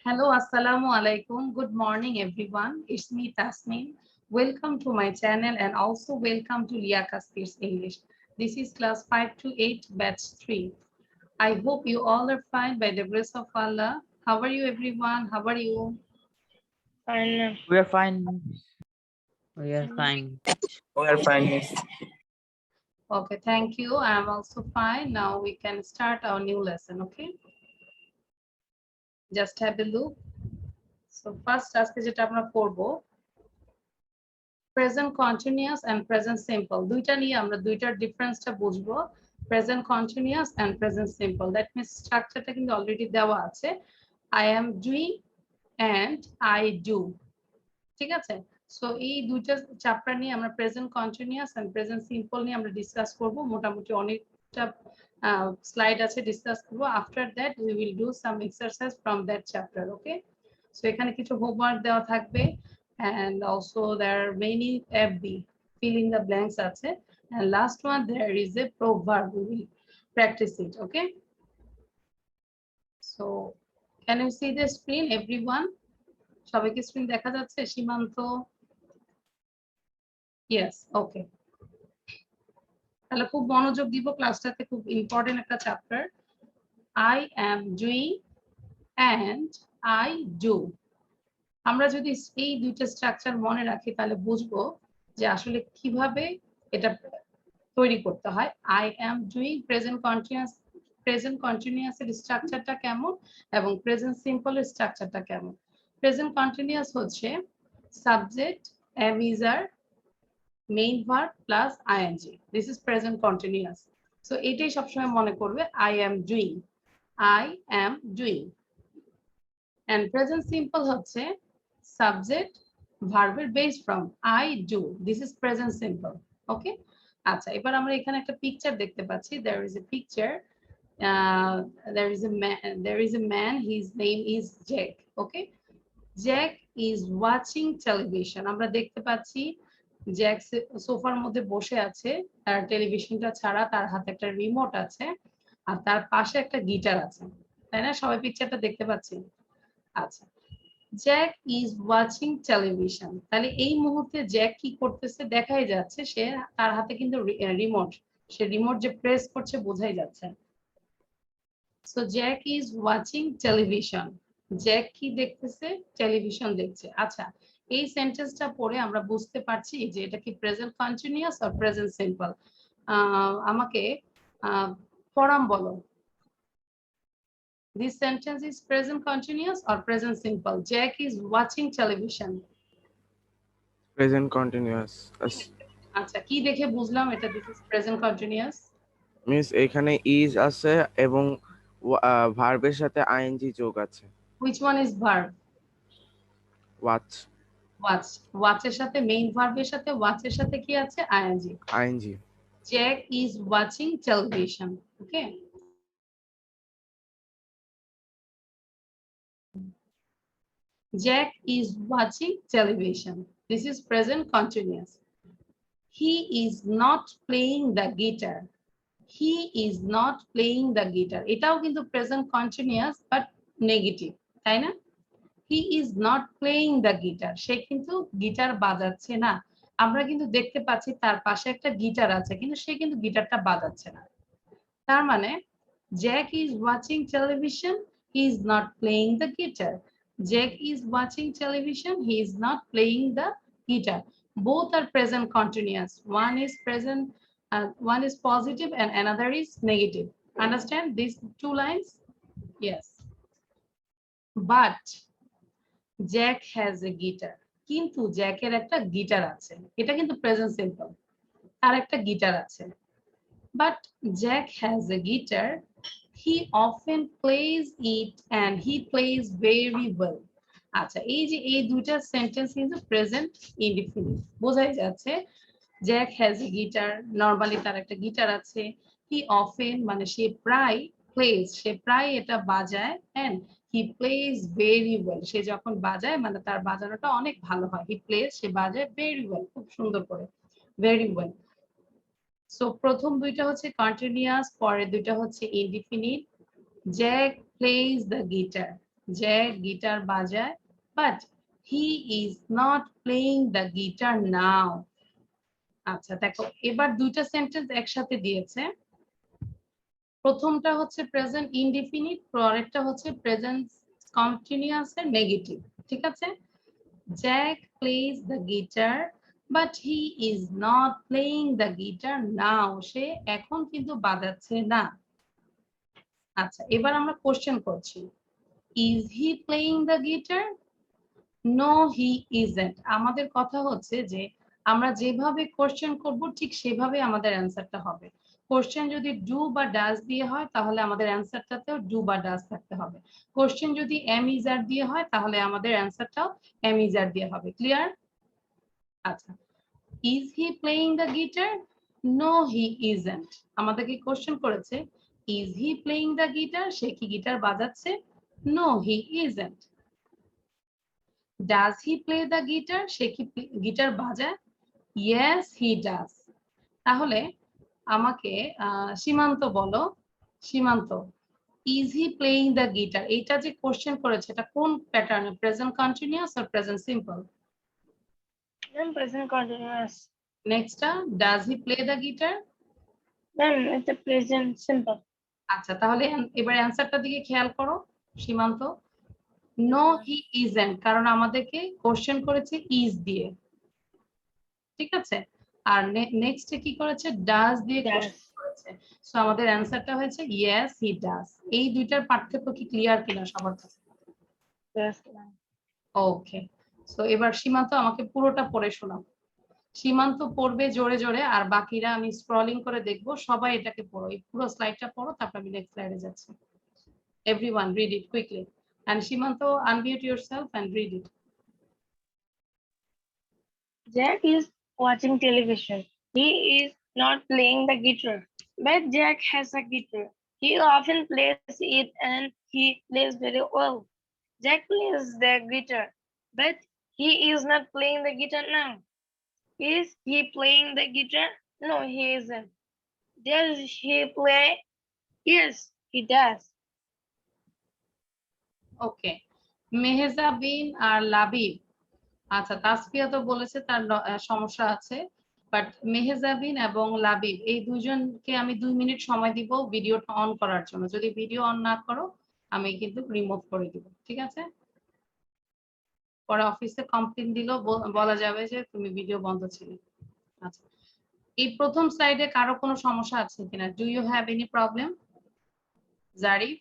Hello, assalamu alaikum. Good morning, everyone. It's me, Tasneem. Welcome to my channel and also welcome to Liaka Spears English. This is class 5 to 8, batch 3. I hope you all are fine by the grace of Allah. How are you, everyone? How are you? Fine. We are fine. We are fine. We are fine. Miss. Okay, thank you. I am also fine. Now we can start our new lesson, okay? Just have a look. So first, আজকে যেটা আমরা পড়বো present continuous and present simple দুইটা নিয়ে আমরা দুইটার ডিফারেন্সটা বুঝবো present continuous and present simple that means স্ট্রাকচারটা কিন্তু অলরেডি দেওয়া আছে I am doing and I do ঠিক আছে সো এই দুইটা চ্যাপ্টার নিয়ে আমরা present continuous and present simple নিয়ে আমরা ডিসকাস করব মোটামুটি অনেকটা স্লাইড আছে ডিসকাস করব after that we will do some exercise from that chapter okay so এখানে কিছু হোমওয়ার্ক দেওয়া থাকবে and also there are many FB fill in the blanks আছে and last one there is a proverb we will practice it okay so can you see the screen everyone সবাইকে screen দেখা যাচ্ছে সীমান্ত yes okay তাহলে খুব মনোযোগ দিব ক্লাসটাতে খুব ইম্পর্টেন্ট একটা chapter I am doing and I do আমরা যদি এই দুইটা স্ট্রাকচার মনে রাখি তাহলে বুঝবো যে আসলে কিভাবে এটা তৈরি করতে হয় I am doing present continuous এর স্ট্রাকচারটা কেমন এবং প্রেজেন্ট সিম্পল এর স্ট্রাকচারটা কেমন প্রেজেন্ট কন্টিনিউয়াস হচ্ছে subject am is are main verb plus ING this is present continuous so এটাই সবসময় মনে করবে I am doing and present simple হচ্ছে subject verb এর base from I do this is present simple okay আচ্ছা এবার আমরা এখানে একটা পিকচার দেখতে পাচ্ছি there is a picture there is a man his name is Jack okay Jack is watching television আমরা দেখতে পাচ্ছি জ্যাক সোফার মধ্যে বসে আছে তার টেলিভিশনটা ছাড়া তার হাতে একটা রিমোট আছে আর তার পাশে একটা গিটার আছে তাই না সবাই পিকচারটা দেখতে পাচ্ছি আচ্ছা জ্যাক ইজ ওয়াচিং টেলিভিশন তাহলে এই মুহূর্তে জ্যাক কি করতেছে দেখাই যাচ্ছে সে তার হাতে কিন্তু রিমোট সে রিমোট যে প্রেস করছে বোঝাই যাচ্ছে so Jack is watching television Jack কি দেখতেছে টেলিভিশন দেখছে আচ্ছা এই সেন্টেন্সটা পড়ে আমরা বুঝতে পারছি যে এটা কি present continuous or present simple আমাকে ফরাম বলো This sentence is present continuous or present simple? Jack is watching television. Present continuous. আচ্ছা কি দেখে বুঝলাম এটা this is present continuous? Miss এখানে ইজ আছে এবং ভার্বের সাথে আইএনজি যোগ আছে Which one is verb? Watch Watch এর সাথে main verb এর সাথে watch এর সাথে কি আছে ing. ING Jack is watching television. Okay. Jack is watching television. This is present continuous. He is not playing the guitar. He is not playing the guitar. এটাও কিন্তু present continuous but negative, তাই না? He is not playing the guitar. সে কিন্তু guitar বাজাচ্ছে না। আমরা কিন্তু দেখতে পাচ্ছি তার পাশে একটা গিটার আছে কিন্তু সে কিন্তু গিটারটা বাজাচ্ছে না। তার মানে Jack is watching television. He is not playing the guitar. Jack is watching television. He is not playing the guitar. Both are present continuous. One is present, one is positive and another is negative. Understand these two lines? Yes. But Jack has a guitar. কিন্তু জ্যাকের একটা guitar আছে এটা কিন্তু present simple তার একটা guitar আছে but Jack has a guitar. He often plays it and he plays very well. আচ্ছা এই যে এই দুইটা সেন্টেন্স কিন্তু প্রেজেন্ট ইনডিফিনিট বোঝাই যাচ্ছে Jack has a guitar normally তার একটা গিটার আছে হি অফেন মানে সে প্রায় প্লেজ সে প্রায় এটা বাজায় and he plays very well সে যখন বাজায় মানে তার বাজানোটা অনেক ভালো হয় হি প্লেজ সে বাজায় ভেরি ওয়েল খুব সুন্দর করে ভেরি ওয়েল সো প্রথম দুইটা হচ্ছে কন্টিনিউয়াস পরের দুইটা হচ্ছে indefinite Jack plays the guitar Jack guitar বাজায় but he is not playing the guitar now. আচ্ছা দেখো এবার দুইটা সেন্টেন্স একসাথে দিয়েছে। প্রথমটা হচ্ছে প্রেজেন্ট ইনডিফিনিট, পরেরটা হচ্ছে প্রেজেন্ট কন্টিনিউয়াস এর নেগেটিভ। ঠিক আছে, Jack plays the guitar but he is not playing the guitar now. সে এখন কিন্তু বাজাচ্ছে না। আচ্ছা এবার আমরা কোশ্চেন করছি, is he playing the guitar? No he isn't. আমাদের কথা হচ্ছে যে আমরা যেভাবে কোশ্চেন করব ঠিক সেভাবে আমাদের অ্যান্সারটা হবে। কোশ্চেন যদি ডু বা ডাজ দিয়ে হয় তাহলে আমাদের অ্যান্সারটাতেও ডু বা ডাজ থাকতে হবে। কোশ্চেন যদি এম ইজ আর দিয়ে হয় তাহলে আমাদের অ্যান্সারটাও এম ইজ আর দিয়ে হবে। ক্লিয়ার? আচ্ছা, is he playing the guitar? No he isn't. আমাদেরকে কোশ্চেন করেছে is he playing the guitar? সে কি গিটার বাজাচ্ছে? No he isn't. Does he play the guitar? সে কি গিটার বাজায়? Yes he does. তাহলে আমাকে সীমান্ত বলো, Simanta is he playing the guitar এইটা যে কোশ্চেন করেছে এটা কোন প্যাটার্নে, প্রেজেন্ট কন্টিনিউয়াস আর present simple? Then present continuous. নেক্সটটা does he play the guitar? Then it's a present simple. আচ্ছা তাহলে এবার অ্যান্সারটার দিকে খেয়াল করো সীমান্ত। নো হি ইজন্ট, কারণ আমাদেরকে কোশ্চেন করেছে ইজ দিয়ে। ঠিক আছে, আর নেক্সটে কি করেছে? ডাজ দিয়ে কোশ্চেন করেছে। সো আমাদের অ্যানসারটা হয়েছে ইয়েস হি ডাজ। এই দুইটার পার্থক্য কি ক্লিয়ার কিনা সবার কাছে? Yes. ওকে, সো এবার সীমান্ত আমাকে পুরোটা পড়ে শোনাও। সীমান্ত পড়বে জোরে জোরে আর বাকিরা আমি স্ক্রলিং করে দেখবো। সবাই এটাকে পড়ো, এই পুরো স্লাইডটা পড়ো, তারপর আমি নেক্সট স্লাইডে যাচ্ছি। Everyone read it quickly and Simanta unmute yourself and read it. Jack is watching television. He is not playing the guitar, but Jack has a guitar. He often plays it and he plays very well. Jack plays the guitar, but he is not playing the guitar now. Is he playing the guitar? No, he isn't. Does he play? Yes, he does. ওকে, মেহজাবিন আর লাবিব। আচ্ছা তাসফিয়া তো বলেছে তার সমস্যা আছে, but Mehjabin এবং লাবিব এই দুজনকে আমি 2 মিনিট সময় দিব ভিডিওটা অন করার জন্য। যদি ভিডিও অন না করো আমি কিন্তু রিমুভ করে দিব। ঠিক আছে, পরে অফিসে কমপ্লেইন দিলেও বলা যাবে যে তুমি ভিডিও বন্ধ ছিল। আচ্ছা, এই প্রথম স্লাইডে কারো কোনো সমস্যা আছে কিনা? Do you have any problem? Zarif,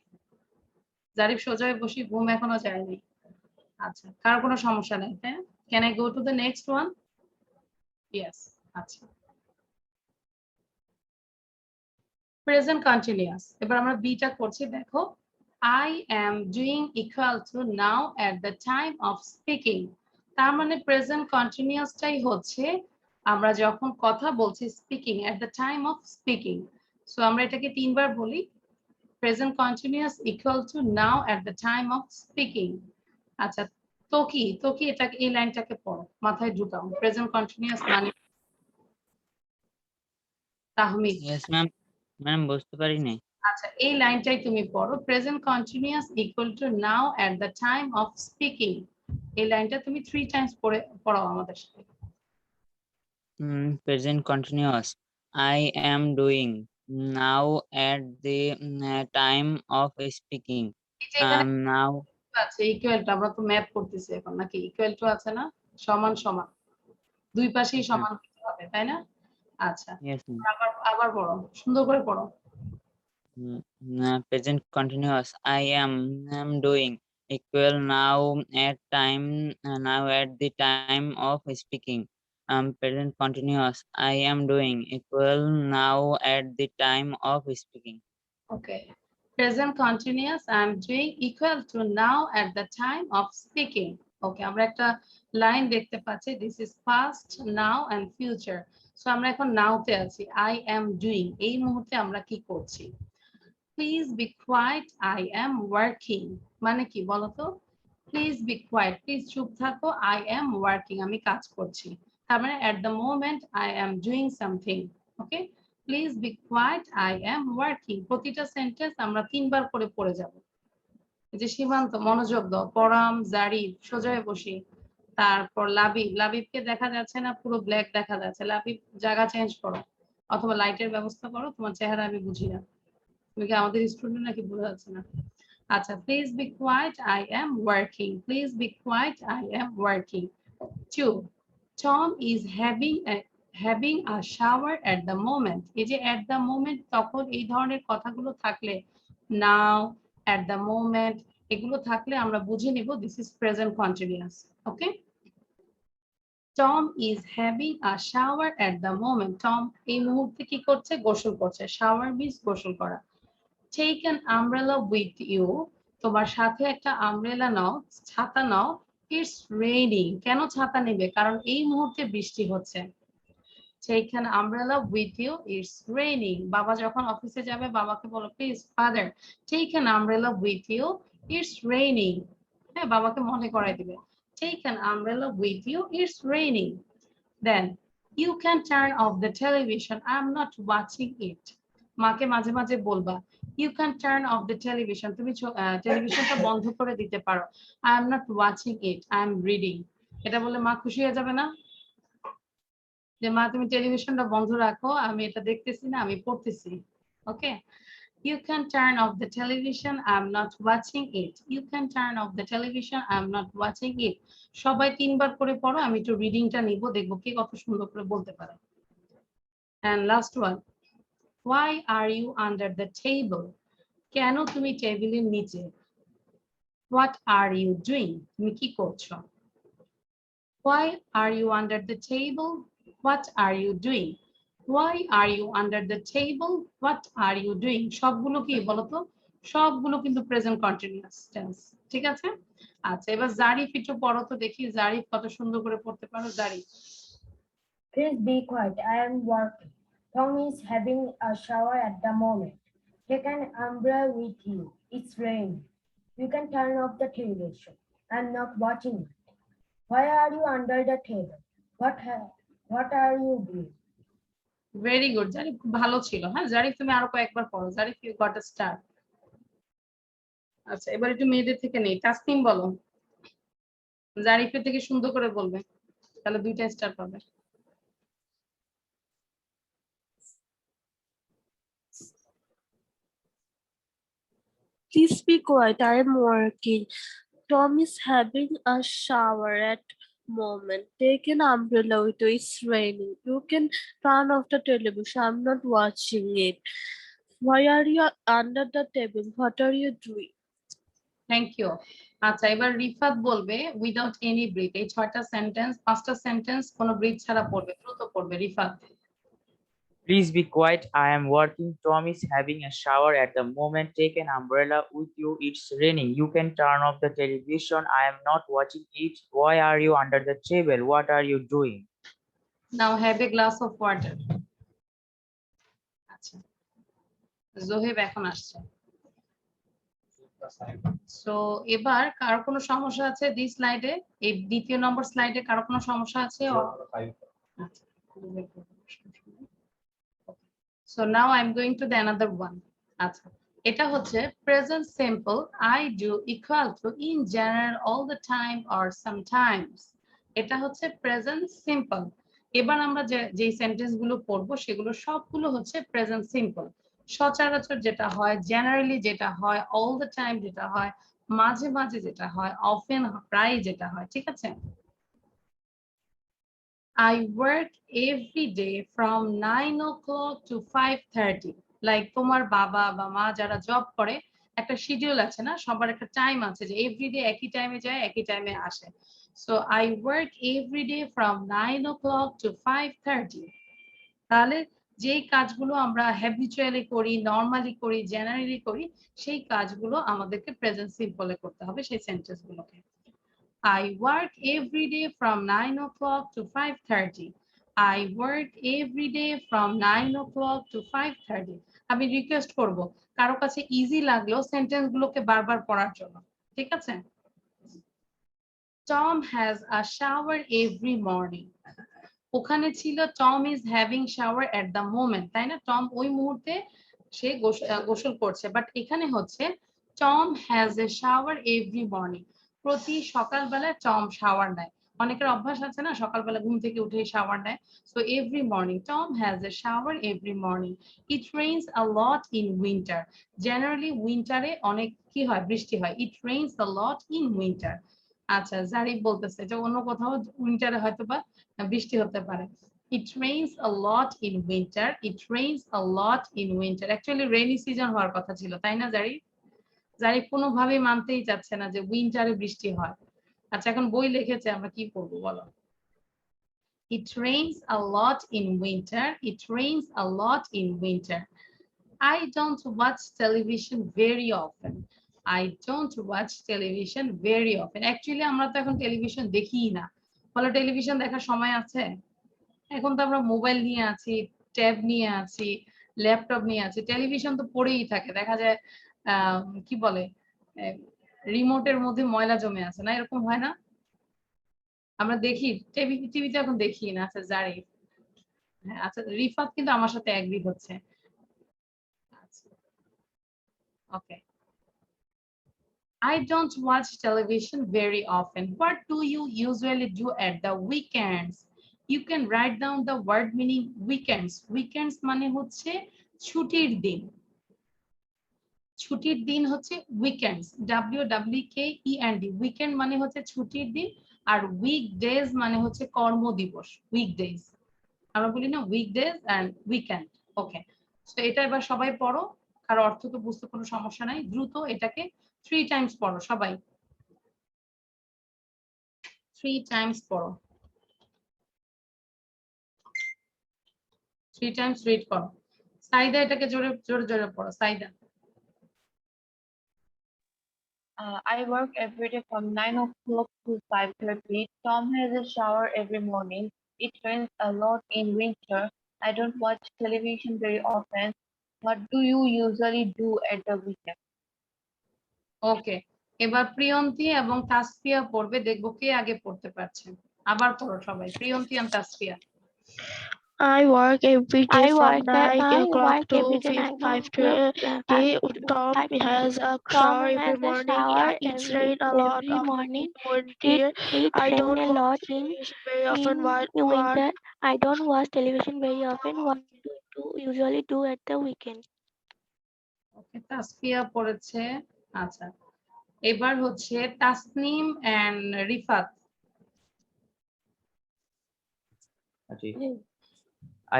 Zarif সোজা হয়ে বসি, ঘুম এখনো যায়নি। আচ্ছা, কারো কোনো সমস্যা নেই? হ্যাঁ, can I go to the next one? Yes. আচ্ছা, প্রেজেন্ট কন্টিনিউয়াস। এবার আমরা বিটা করছি। দেখো, I am doing equal to now at the time of speaking. তার মানে প্রেজেন্ট কন্টিনিউয়াসটাই হচ্ছে আমরা যখন কথা বলছি speaking, at the time of speaking. So আমরা এটাকে 3 বার বলি, present continuous equal to now at the time of speaking. আচ্ছা, তো কি এটাকে, এই লাইনটাকে পড়ো, মাথায় ঢুকাও। প্রেজেন্ট কন্টিনিউয়াস মানে তাহমিদ। Yes, ma'am. Ma'am, বুঝতে পারিনি। আচ্ছা, এই লাইনটাই তুমি পড়ো, present continuous equal to now at the time of speaking. এই লাইনটা তুমি 3 টাইমস পড়াও আমাদের সাথে। Present continuous. I am doing now at the time of speaking. এই যে এখানে Now. আছে ইকুয়াল টু, আমরা তো ম্যাথ করতেছি এখন নাকি? ইকুয়াল টু আছে না, সমান সমান, দুই পাশেই সমান হতে হবে, তাই না? আচ্ছা, Yes, ma'am. আবার আবার পড়ো, সুন্দর করে পড়ো। Present continuous. I am doing equal now at time now at the time of speaking. Present continuous. I am doing equal now at the time of speaking. Okay, present continuous I am doing equal to now at the time of speaking. Okay, আমরা একটা line দেখতে পাচ্ছি, this is past, now and future. So আমরা এখন নাওতে আছি, I am doing, এই মুহূর্তে আমরা কি করছি? Please be quiet, I am working. মানে কি বলতো? প্লিজ বি কোয়াইট, প্লিজ চুপ থাকো, আই এম ওয়ার্কিং, আমি কাজ করছি। তার মানে at the moment I am doing something. Okay, please be quiet, I am working. প্রতিটা সেন্টেন্স আমরা 3 বার করে পড়ে যাব। এই যে সীমান্ত মনোযোগ দাও, পরাম, জারিফ সোজা হয়ে বসি, তারপর লাবিব, লাবিবকে দেখা যাচ্ছে না, পুরো ব্ল্যাক দেখা যাচ্ছে, লাবিব জায়গা চেঞ্জ করো অথবা লাইটের ব্যবস্থা করো, তোমার চেহারা আমি বুঝি না, তুমি কি আমাদের স্টুডেন্ট নাকি বোঝা যাচ্ছে না। আচ্ছা, please be quiet, I am working, please be quiet, I am working. 2, Tom is having a shower at the moment. এই যে at the moment, তখন এই ধরনের কথাগুলো থাকলে, now, at the moment, এগুলো থাকলে আমরা বুঝে নিব this is present continuous. Okay? Tom is having a shower at the moment. Tom এই মুহূর্তে কি করছে? গোসল করছে। Shower means গোসল করা। Take an umbrella with you. তোমার সাথে একটা আমব্রেলা নাও, ছাতা নাও। It's raining. কেন ছাতা নেবে? কারণ এই মুহূর্তে বৃষ্টি হচ্ছে। Take an umbrella with you. It's raining. বাবা যখন অফিসে যাবে, বাবাকে বলো, please father, take an umbrella with you. It's raining. হ্যাঁ, বাবাকে মনে করাই দিবে। Take an umbrella with you. It's raining. Then you can turn off the television. I'm not watching it. মাকে মাঝে মাঝে বলবা, you can turn off the television. তুমি টেলিভিশনটা বন্ধ করে দিতে পারো। I am not watching it. I am reading. এটা বলে মা খুশি হয়ে যাবে না? যে মা তুমি টেলিভিশনটা বন্ধ রাখো, আমি এটা দেখতেছি না, আমি পড়তেছি। ওকে, you can turn off the television. I'm not watching it. You can turn off the television. I'm not watching it. সবাই 3 বার করে পড়ো, আমি একটু রিডিংটা নিব, দেখবো কে কত সুন্দর করে বলতে পারে। And last one, why are you under the table? কেন তুমি টেবিলের নিচে? What are you doing? তুমি কি করছো? Why are you under the table? What are you doing? Why are you under the table? What are you doing? সবগুলো কি বলতো? সবগুলো কিন্তু প্রেজেন্ট কন্টিনিউয়াস টেন্স। ঠিক আছে? আচ্ছা, এবার জারিফ একটু পড়ো তো দেখি, জারিফ কত সুন্দর করে পড়তে পারো। Zarif, Please be quiet. I am working. Tom is having a shower at the moment. Take an umbrella with you. It's raining. You can turn off the television. I'm not watching it. Why are you under the table? What are you doing? Very good Zarif, খুব ভালো ছিল। হ্যাঁ জারিফ, তুমি আরো কয়েকবার পড়ো। Zarif, you got a star. আচ্ছা, এবার একটু মেয়েদের থেকে নেই। তাসনিম বলো, জারিফের থেকে সুন্দর করে বলবে, তাহলে 2টা স্টার পাবে। Please be quiet. I am working. Tom is having a shower at moment. Take an umbrella with you. It's raining. You can turn off the television. I'm not watching it. Why are you under the table? What are you doing? Thank you. আচ্ছা, এবার রিফাত বলবে without any breathe. এই 6টা sentence, 5টা sentence কোনো breathe ছাড়া পড়বে, দ্রুত পড়বে। Rifat, Please be quiet. I am working. Tom is having a shower at the moment. Take an umbrella with you. It's raining. You can turn off the television. I am not watching it. Why are you under the table? What are you doing? Now have a glass of water. আচ্ছা, জোহেব এখন আসছে। So এবার কারো কোনো সমস্যা আছে দি স্লাইডে? এই 2য় নম্বর স্লাইডে কারো কোনো সমস্যা আছে? So now I'm going to the another one. আচ্ছা, এটা হচ্ছে present simple. I do equal to in general all the time or sometimes. এটা হচ্ছে প্রেজেন্ট সিম্পল। এবার আমরা যে সেন্টেন্স গুলো পড়বো সেগুলো সবগুলো হচ্ছে প্রেজেন্ট সিম্পল। সচরাচর যেটা হয়, জেনারেলি যেটা হয়, অল দ্য টাইম যেটা হয়, মাঝে মাঝে যেটা হয়, অফেন প্রায় যেটা হয়। ঠিক আছে? I work every day from 9 o'clock to 5:30. Like তোমার বাবা বা মা যারা জব করে, একটা শিডিউল আছে না, সবার একটা টাইম আছে যে এভরিডে একই টাইমে যায়, একই টাইমে আসে। So I work every day from 9 o'clock to 5:30. তাহলে যেই কাজগুলো আমরা হ্যাবিচুয়ালি করি, নরমালি করি, জেনারেলি করি, সেই কাজগুলো আমাদেরকে প্রেজেন্ট সিম্পলে করতে হবে, সেই সেন্টেন্সগুলোকে। I work every day from 9 o'clock to 5:30. I work every day from 9 o'clock to 5:30. আমি রিকোয়েস্ট করব কারো কাছে ইজি লাগলো সেন্টেন্সগুলোকে বারবার পড়ার জন্য। ঠিক আছে? Tom has a shower every morning. ওখানে ছিল Tom is having shower at the moment, তাই না? টম ওই মুহূর্তে সে গোসল করছে, বাট এখানে হচ্ছে Tom has a shower every morning. প্রতি সকালবেলা টম শাওয়ার নেয়। অনেকের অভ্যাস আছে না সকালবেলা ঘুম থেকে উঠে শাওয়ার নেয়। So every morning Tom has a shower every morning. It rains a lot in winter. Generally winter এ অনেক কি হয় বৃষ্টি হয়। It rains a lot in winter. আচ্ছা জারিফ বলতেছে যে অন্য কোথাও উইন্টারে হয়তো বা বৃষ্টি হতে পারে। It rains a lot in winter. It rains a lot in winter. Actually rainy season হওয়ার কথা ছিল তাই না জারিফ? জারিফ কোনোভাবেই মানতেই চাচ্ছে না যে উইন্টারে বৃষ্টি হয়। আচ্ছা এখন বই লিখেছে আমরা কি করবো বলো? It rains a lot in winter. It rains a lot in winter. I don't watch television very often. I don't watch television very often. Actually আমরা তো এখন টেলিভিশন দেখিই না। বলো টেলিভিশন দেখার সময় আছে? এখন তো আমরা মোবাইল নিয়ে আছি, ট্যাব নিয়ে আছি, ল্যাপটপ নিয়ে আছি, টেলিভিশন তো পড়েই থাকে। দেখা যায় কি বলে রিমোটের মধ্যে ময়লা জমে আছে না, এরকম হয় না? আমরা দেখি টিভিতে এখন দেখি না। আচ্ছা জারিফ, হ্যাঁ আচ্ছা রিফাত কিন্তু আমার সাথে এগ্রি হচ্ছে। ওকে, I don't watch television very often. What do you usually do at the weekends? You can write down the word meaning weekends. Weekends মানে হচ্ছে ছুটির দিন। ছুটির দিন হচ্ছে weekends. WWKEND. weekend মানে হচ্ছে ছুটির দিন আর weekdays মানে হচ্ছে কর্মদিবস। weekdays আমরা বলি না weekdays and weekend. ওকে, তো এটা এবার সবাই পড়ো, আর অর্থ তো বুঝতে কোনো সমস্যা নাই। দ্রুত এটাকে 3 টাইমস পড়ো সবাই, 3 টাইমস পড়ো, 3 টাইমস রিড করো। সাইদা এটাকে জোরে জোরে জোরে পড়ো Saida. I work every day from 9 o'clock to 5:30. Tom has a shower every morning. It rains a lot in winter. I don't watch television very often. What do you usually do at the weekend? ওকে, এবার প্রিয়ন্তি এবং তাসফিয়া পড়বে, দেখবো কে আগে পড়তে পারছে। আবার পড়ো সবাই, প্রিয়ন্তি আর Tasfia. I work every day from 9 o'clock to every day 5:30. Tom has a shower every morning. It's rain a lot every of morning. in winter. It I rain don't a watch lot television very often. in What winter. I don't watch television very often. What do you usually do at the weekend? ওকে, তাসফিয়া পড়েছে। আচ্ছা, এবার হচ্ছে Tasnim and Rifat.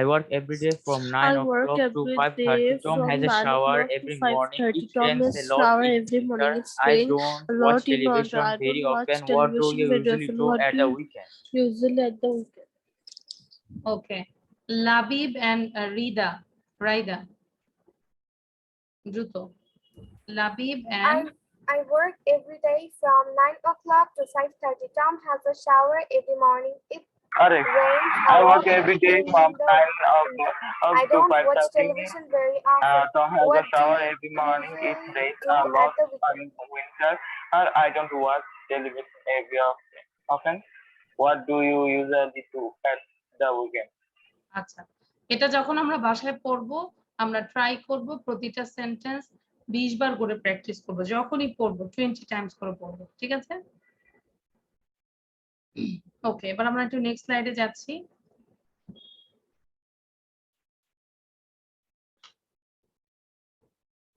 I work every day from 9 I work o'clock to every 5:30. day Tom from has a 9 shower o'clock to every morning. 5:30. It Tom rains has a lot shower in every morning. winter. It's I rain don't a watch lot in winter. television I very don't watch often. What do television you very usually often. do What at do the you weekend? usually at the weekend? Okay, Labib and Raida দ্রুত। Labib and I work every day from 9 o'clock to 5:30. Tom has a shower every morning. It Correct. rains a I lot work every day in from the 9 winter. o'clock I to don't watch 5:30. television very often. Tom has What a shower do you every morning. It usually rains do a at lot the weekend? in winter. I don't watch television every often. What do you usually do at the weekend? আচ্ছা, এটা যখন আমরা বাসায় পড়বো আমরা try করব প্রতিটা sentence 20 বার করে প্র্যাকটিস করব। যখনই পড়বো 20 টাইমস করে পড়বো, ঠিক আছে? ওকে, এবার আমরা একটু নেক্সট স্লাইডে যাচ্ছি।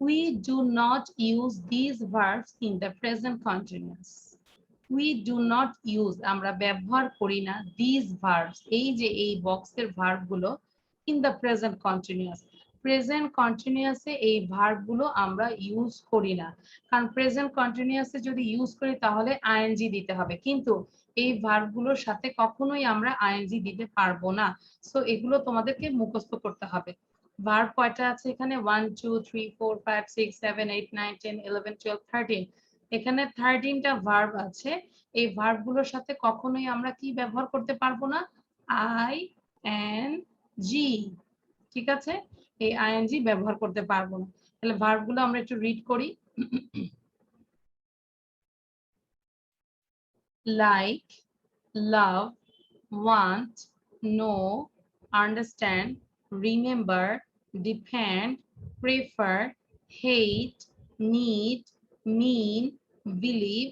We do not use these verbs in the present continuous. We do not use, আমরা ব্যবহার করি না these verbs, এই যে এই বক্সের ভার্ব গুলো in the present continuous. Present কন্টিনিউয়াসে এই ভার্ব গুলো আমরা ইউজ করি না, কারণ প্রেজেন্ট কন্টিনিউয়াসে যদি ইউজ করি তাহলে আইএনজি দিতে হবে, কিন্তু এই ভার্ব গুলোর সাথে কখনোই আমরা আইএনজি দিতে পারবো না। সো এগুলো তোমাদেরকে মুখস্থ করতে হবে। ভার্ব কয়টা আছে এখানে? 1 2 3 4 5 6 7 8 9 10 11 12 13। এখানে 13টা ভার্ব আছে। এই ভার্ব গুলোর সাথে কখনোই আমরা কি ব্যবহার করতে পারবো না? আই এন জি, ঠিক আছে? এই আইএনজি ব্যবহার করতে পারবো না। তাহলে ভার্ব গুলো আমরা একটু রিড করি। Like, love, want, know, understand, remember, depend, prefer, hate, need, mean, believe,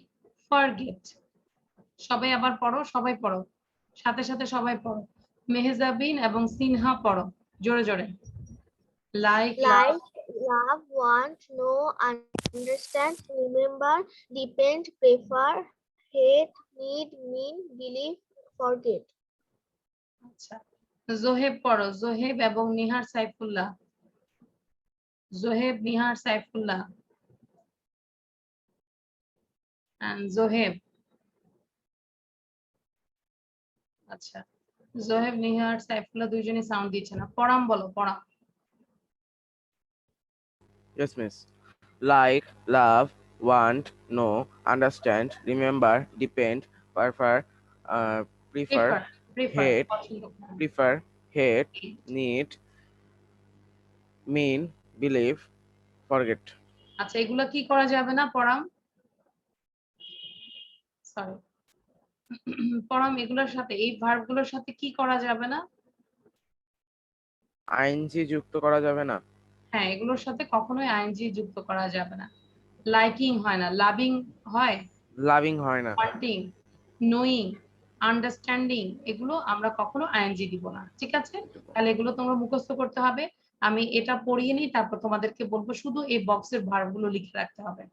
forget. সবাই আবার পড়ো, সবাই পড়ো, সাথে সাথে সবাই পড়ো। মেহজাবিন এবং সিনহা পড়ো জোরে জোরে। লাইক, লাভ, Like, love, want, know, understand, remember, depend, prefer, hate, need, mean, believe, forget. আচ্ছা জোহেব পড়ো, জোহেব এবং নিহার সাইফুল্লাহ। জোহেব, নিহার, সাইফুল্লাহ and জোহেব। আচ্ছা জোহেব, নিহার, সাইফুল্লাহ দুইজনই সাউন্ড দিচ্ছে না। পড়াম বলো, পড়াম। Yes, miss. Like, love, want, know, understand, remember, depend, prefer, prefer, hate, prefer, hate, need, mean, believe, forget. আচ্ছা এগুলা কি করা যাবে না? পড়াম, সরি পড়াম এগুলোর সাথে, এই ভার্বগুলোর সাথে কি করা যাবে না? আইএনজি যুক্ত করা যাবে না। হ্যাঁ এগুলোর সাথে কখনোই আইএনজি যুক্ত করা যাবে না। লাইকিং হয় না, লাভিং হয়, লাভিং হয় না। ওয়ান্টিং, নোয়িং, আন্ডারস্ট্যান্ডিং, এগুলো আমরা কখনো আইএনজি দিব না। ঠিক আছে, তাহলে এগুলো তোমরা মুখস্থ করতে হবে। আমি এটা পড়িয়ে নিই, তারপর তোমাদেরকে বলবো, শুধু এই বক্সের ভার্বগুলো লিখে রাখতে হবে।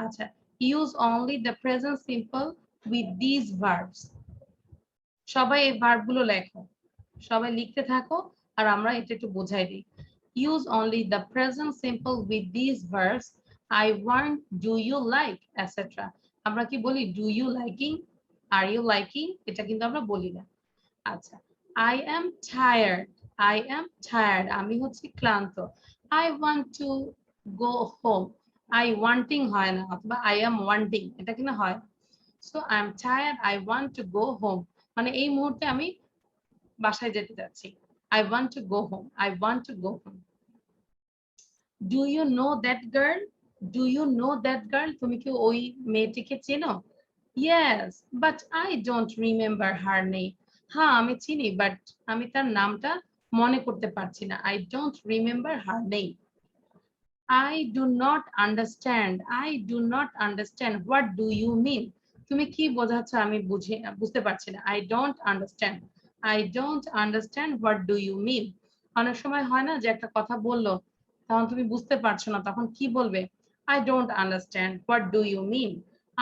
আচ্ছা, use only the present simple with this verbs. সবাই এই ভার্বগুলো লেখো, সবাই লিখতে থাকো, আর আমরা এটা একটু বোঝাই দিই। Use only the present simple with these verbs. I want, do you like, etc. আমরা কি বলি do you liking, are you liking, এটা কিন্তু আমরা বলি না। আচ্ছা, I am tired, I am tired, আমি হচ্ছি ক্লান্ত। I want to go home, I wanting হয় না, অথবা I am wanting, এটা কিনা হয়। So I am tired, I want to go home, মানে এই মুহূর্তে আমি বাসায় যেতে যাচ্ছি। I want to go home, I want to go home. Do you know that girl? Do you know that girl? তুমি কি ওই মেয়েটিকে চেনো? Yes, but I don't remember her name. হ্যাঁ আমি চিনি, বাট আমি তার নামটা মনে করতে পারছি না। I don't remember her name. I do not understand. I do not understand. What do you mean? তুমি কি বোঝাচ্ছ আমি বুঝতে পারছি না। I don't understand. I don't understand. What do you mean? অনেক সময় হয় না যে একটা কথা বললো, তখন তুমি বুঝতে পারছো না, তখন কি বলবে? I don't understand. What do you mean?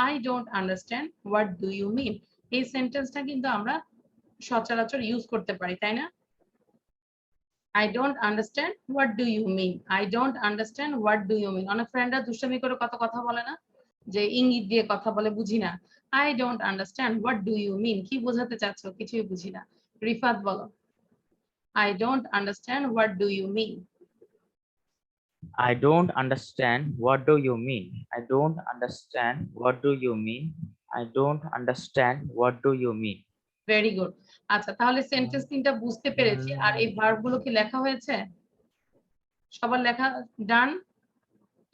I don't understand. What do you mean? এই সেন্টেন্সটা কিন্তু আমরা সচরাচর ইউজ করতে পারি, তাই না? I don't understand. What do you mean? I don't understand. What do you mean? অনেক ফ্রেন্ডরা দুষ্টামি করে কত কথা বলে না, যে ইঙ্গিত দিয়ে কথা বলে, বুঝি না। I don't understand. What do you mean? কি বোঝাতে চাচ্ছো? কিছুই বুঝি না। রিফাত বলো। I don't understand. What do you mean? I don't understand. What do you mean? I don't understand. What do you mean? I don't understand. What do you mean? Very good. আচ্ছা তাহলে sentence তিনটা বুঝতে পেরেছি, আর এই ভার্বগুলো কি লেখা হয়েছে? সবার লেখা ডান?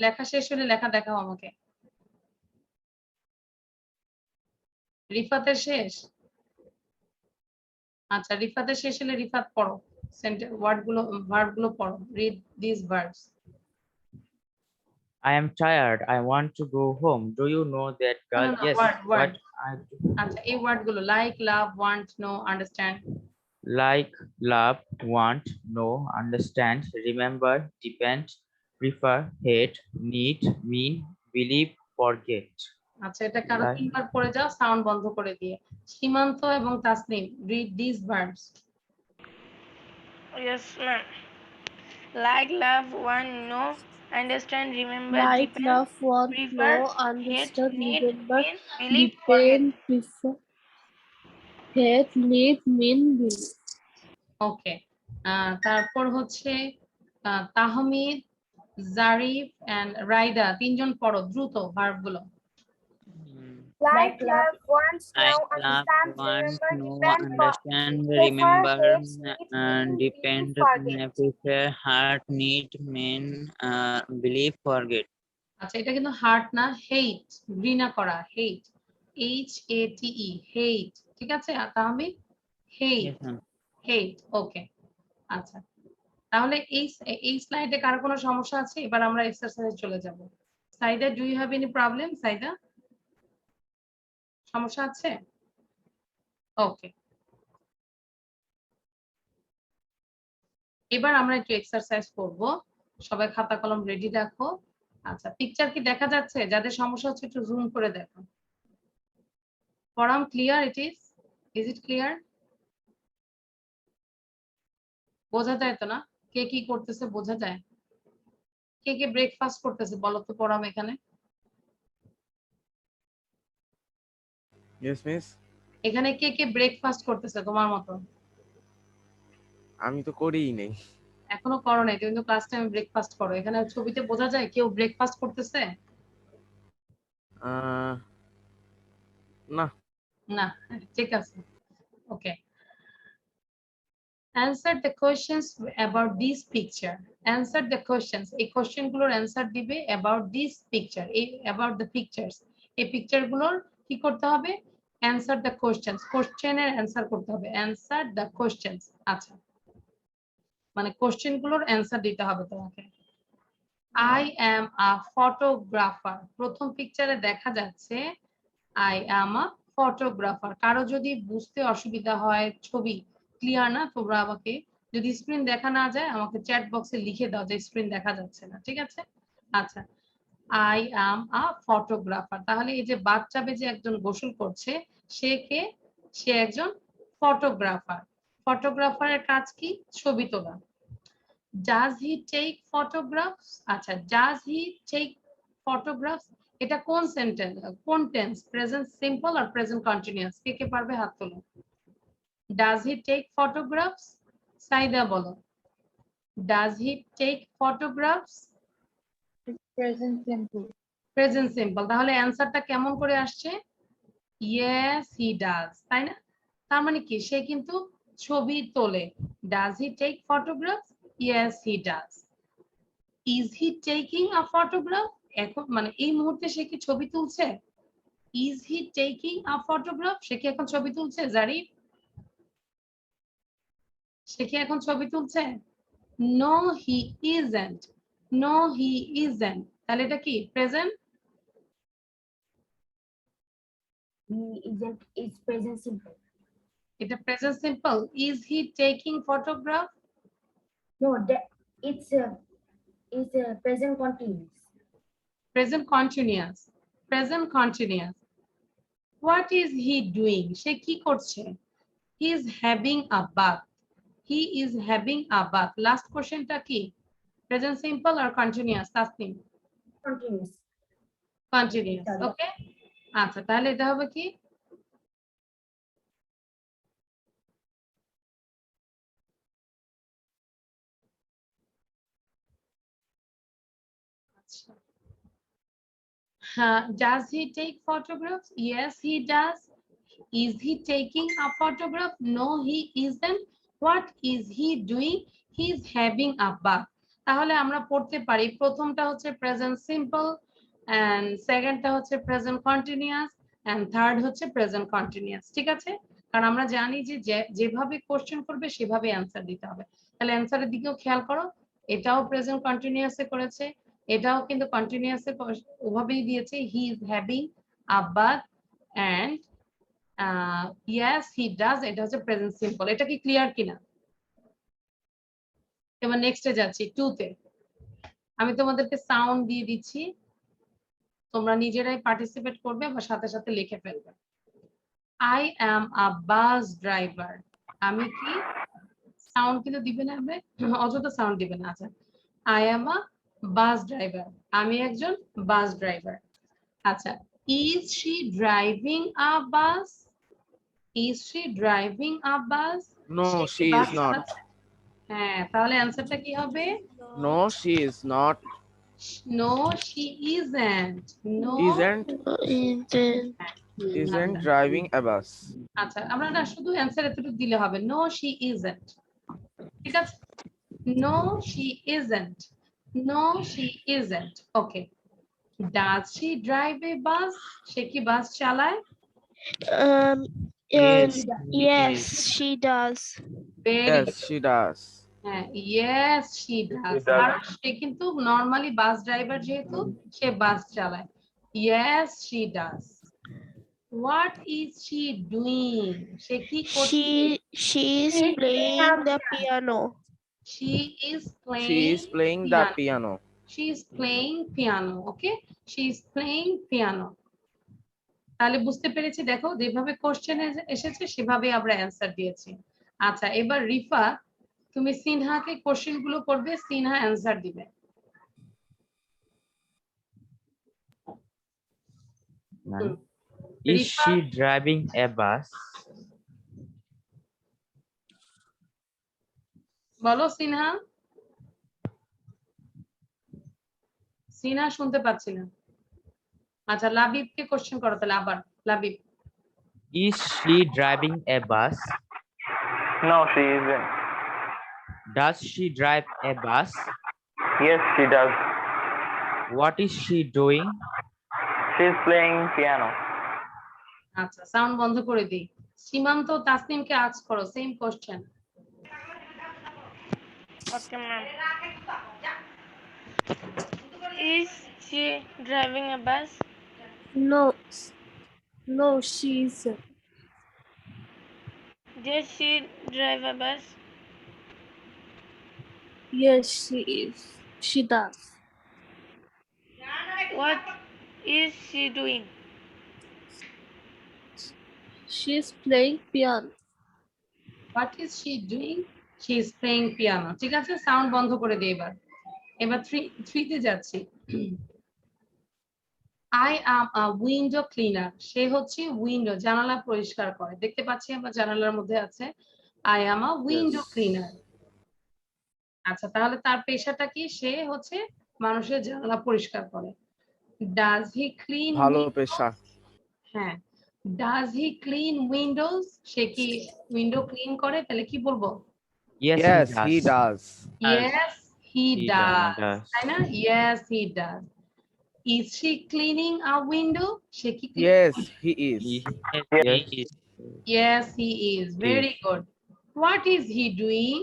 লেখা শেষ হলে লেখা দেখাও আমাকে। রিফাতের শেষ? আচ্ছা রিফাতের শেষ হলে রিফাত পড়ো, ওয়ার্ডগুলো, ভার্বগুলো পড়ো। Read this verbs. I am tired. I want to go home. Do you know that girl? No, Yes, word. but I আচ্ছা এই ওয়ার্ডগুলো like, love, want, know, understand. like, love, want, know, understand, remember, depend, prefer, hate, need, mean, believe, forget. আচ্ছা এটা কারো Like, তিনবার পড়ে যাও sound বন্ধ করে দিয়ে। সীমান্ত এবং Tasnim, read this verbs. Yes, ma'am. Like, love, want, know, understand, remember, Like, depend, love, want, prefer, know, hate, understand, need, remember, mean, believe, forget. depend, prefer, hate, need, mean, believe. ওকে, তারপর হচ্ছে Tahmid, Zarif and Raida, তিনজন পড়ো দ্রুত ভার্বগুলো। Like, love, want, know, Like, love, understand, want, remember, know, depend, understand, prefer, remember, hate, need, mean, depend, believe, forget. prefer, heart, need, mean, believe, forget. আচ্ছা এটা কিন্তু heart না, hate, ঘৃণা করা, হেইট, HATE, হেইট। ঠিক আছে Tahmid? Hate, Yes, ma'am. Hate, okay. আচ্ছা তাহলে এই স্লাইডে কারো কোনো সমস্যা আছে? এবার আমরা এক্সারসাইজে চলে যাব। Saida, do you have any problem? Saida, সমস্যা আছে? ওকে, এবার আমরা একটু এক্সারসাইজ করব। সবাই খাতা কলম রেডি রাখো। আচ্ছা, পিকচার কি দেখা যাচ্ছে? যাদের সমস্যা হচ্ছে একটু জুম করে দেখো। পড়াম ক্লিয়ার? Is it clear? বোঝা যায় তো না কে কি করতেছে? বোঝা যায়? কে কে ব্রেকফাস্ট করতেছে বলো তো পড়াম এখানে। Yes miss. এখানে কে কে ব্রেকফাস্ট করতেছে তোমার মতো? আমি তো করিই নেই। এখনো করো নাই, তুমি তো ক্লাস টাইমে ব্রেকফাস্ট করো। এখানে ছবিতে বোঝা যায় কেউ ব্রেকফাস্ট করতেছে? না। না, ঠিক আছে, ওকে। Answer the questions about this picture. Answer the questions. এই কোশ্চেন গুলোর অ্যান্সার দিবে about this picture. এই about the pictures. এই পিকচার গুলোর কি করতে হবে? Answer the questions. কোশ্চেনের অ্যান্সার করতে হবে। Answer the questions. আচ্ছা, মানে কোশ্চেন গুলোর অ্যান্সার দিতে হবে তোমাকে। I am a photographer. প্রথম পিকচারে দেখা যাচ্ছে I am a photographer. কারো যদি বুঝতে অসুবিধা হয়, ছবি ক্লিয়ার না, তোমরা আমাকে যদি স্ক্রিন দেখা না যায় আমাকে চ্যাট বক্সে লিখে দাও যে স্ক্রিন দেখা যাচ্ছে না, ঠিক আছে? আচ্ছা, I am a photographer. তাহলে এই যে বাচ্চা বেজে একজন গোসল করছে, সে কে? সে একজন ফটোগ্রাফার। ফটোগ্রাফারের কাজ কি? ছবি তোলা। Does he take photographs? আচ্ছা, does he take photographs? এটা কোন সেন্টেন্স, কোন টেন্স? প্রেজেন্ট সিম্পল আর প্রেজেন্ট কন্টিনিউয়াস? কে কে পারবে হাত তোলো। Does he take photographs? Saida বলো। Does he take photographs? Present simple. Present simple. তাহলে অ্যান্সারটা কেমন করে আসছে? Yes, he does, তাই না? তার মানে কি, সে কিন্তু ছবি তোলে। Does he take photographs? Yes, he does. Is he taking a photograph? এখন মানে এই মুহূর্তে সে কি ছবি তুলছে? Is he taking a photograph? সে কি এখন ছবি তুলছে? জারিফ, সে কি এখন ছবি তুলছে? No, he isn't. No, he isn't. তাহলে এটা কি? Present? He isn't. It's present simple. এটা present simple. Is he taking photograph? No, it's a present continuous. Present continuous. Present continuous. What is he doing? সে কি করছে? He is having a bath. He is having a bath. Last questionটা কি? Present simple or continuous? Tasnim? Continuous. Continuous. Okay? আচ্ছা, তাহলে এটা হবে কি? Does he take photographs? Yes, he does. Is he taking a photograph? No, he isn't. What is he doing? He is having a bath. তাহলে আমরা পড়তে পারি, প্রথমটা হচ্ছে প্রেজেন্ট সিম্পল, এন্ড সেকেন্ডটা হচ্ছে প্রেজেন্ট কন্টিনিউয়াস, এন্ড থার্ড হচ্ছে present continuous. ঠিক আছে? কারণ আমরা জানি যে যেভাবে কোশ্চেন করবে সেভাবে অ্যান্সার দিতে হবে। তাহলে অ্যান্সারের দিকেও খেয়াল করো, এটাও প্রেজেন্ট কন্টিনিউয়াসে করেছে, এটাও কিন্তু কন্টিনিউয়াসে ওভাবেই দিয়েছে। He is having a bath and yes he does, এটা হচ্ছে প্রেজেন্ট সিম্পল। এটা কি ক্লিয়ার কিনা? এবার নেক্সটে যাচ্ছি, 2 তে। আমি তোমাদেরকে সাউন্ড দিয়ে দিচ্ছি, তোমরা নিজেরাই পার্টিসিপেট করবে বা সাথে সাথে লিখে ফেলবে। I am a bus driver. আমি কি? সাউন্ড কিন্তু দিবে না, হবে অযথা সাউন্ড দিবে না। আচ্ছা, I am a bus driver. আমি একজন বাস ড্রাইভার। আচ্ছা, is she driving a bus? Is she driving a bus? No, she is not. হ্যাঁ, তাহলে অ্যান্সারটা কি হবে? No, she is not. No, she isn't. No, Isn't driving a bus. আচ্ছা, আমরা না শুধু অ্যান্সার এতটুকু দিলে হবে। No, she isn't. ঠিক আছে? No, she isn't. No, she isn't. Okay. Does she drive a bus? সে কি বাস চালায়? Yes, she does. Very Yes, good. she does. হ্যাঁ, yes she does, does. কারণ সে কিন্তু নরমালি বাস ড্রাইভার, যেহেতু সে বাস চালায়। yes she does. what is she doing? সে কি করছে? She is playing the piano. she is She is playing the piano. she is playing piano. okay, she is playing piano. তাহলে বুঝতে পেরেছি, দেখো যেভাবে question এসেছে সেভাবে আমরা অ্যান্সার দিয়েছি। আচ্ছা, এবার রিফা তুমি সিনহাকে কোশ্চেন গুলো করবে, সিনহা অ্যান্সার দিবে। Ma'am, is Rifa? she driving a bus? বলো সিনহা। সিনহা শুনতে পাচ্ছি না। আচ্ছা, লাবিবকে কোশ্চেন করো তাহলে আবার। Labib, Is she driving a bus? No, she isn't. Does she drive a bus? Yes, she does. What is she doing? She's playing piano. আচ্ছা sound বন্ধ করে দিই। সীমান্ত তাসনিমকে আস্ক করো same question. Okay, ma'am. Is she driving a bus? No, she isn't. Does she drive a bus? Yes, she is. She does. What is she doing? She is playing piano. What is she doing? She is playing piano. ঠিক আছে, sound বন্ধ করে দিই এবার। এবার থ্রিতে যাচ্ছি। I am a window cleaner. সে হচ্ছে উইন্ডো, জানালা পরিষ্কার করে। দেখতে পাচ্ছি আমরা জানালার মধ্যে আছে I am a window Yes. Cleaner. আচ্ছা, তাহলে তার পেশাটা কি? সে হচ্ছে মানুষের জানালা পরিষ্কার করে। Does he clean? ভালো পেশা। হ্যাঁ, ডাজ হি ক্লিন উইন্ডোজ? সে কি উইন্ডো ক্লিন করে? তাহলে কি বলবো? Yes, Yes, he does. Yes, he He does. does. তাই না? Yes, he does. Is she cleaning a window? সে কি clean Yes, করে? he is. Yes, he is. Yes, he is. Very good. What is he doing?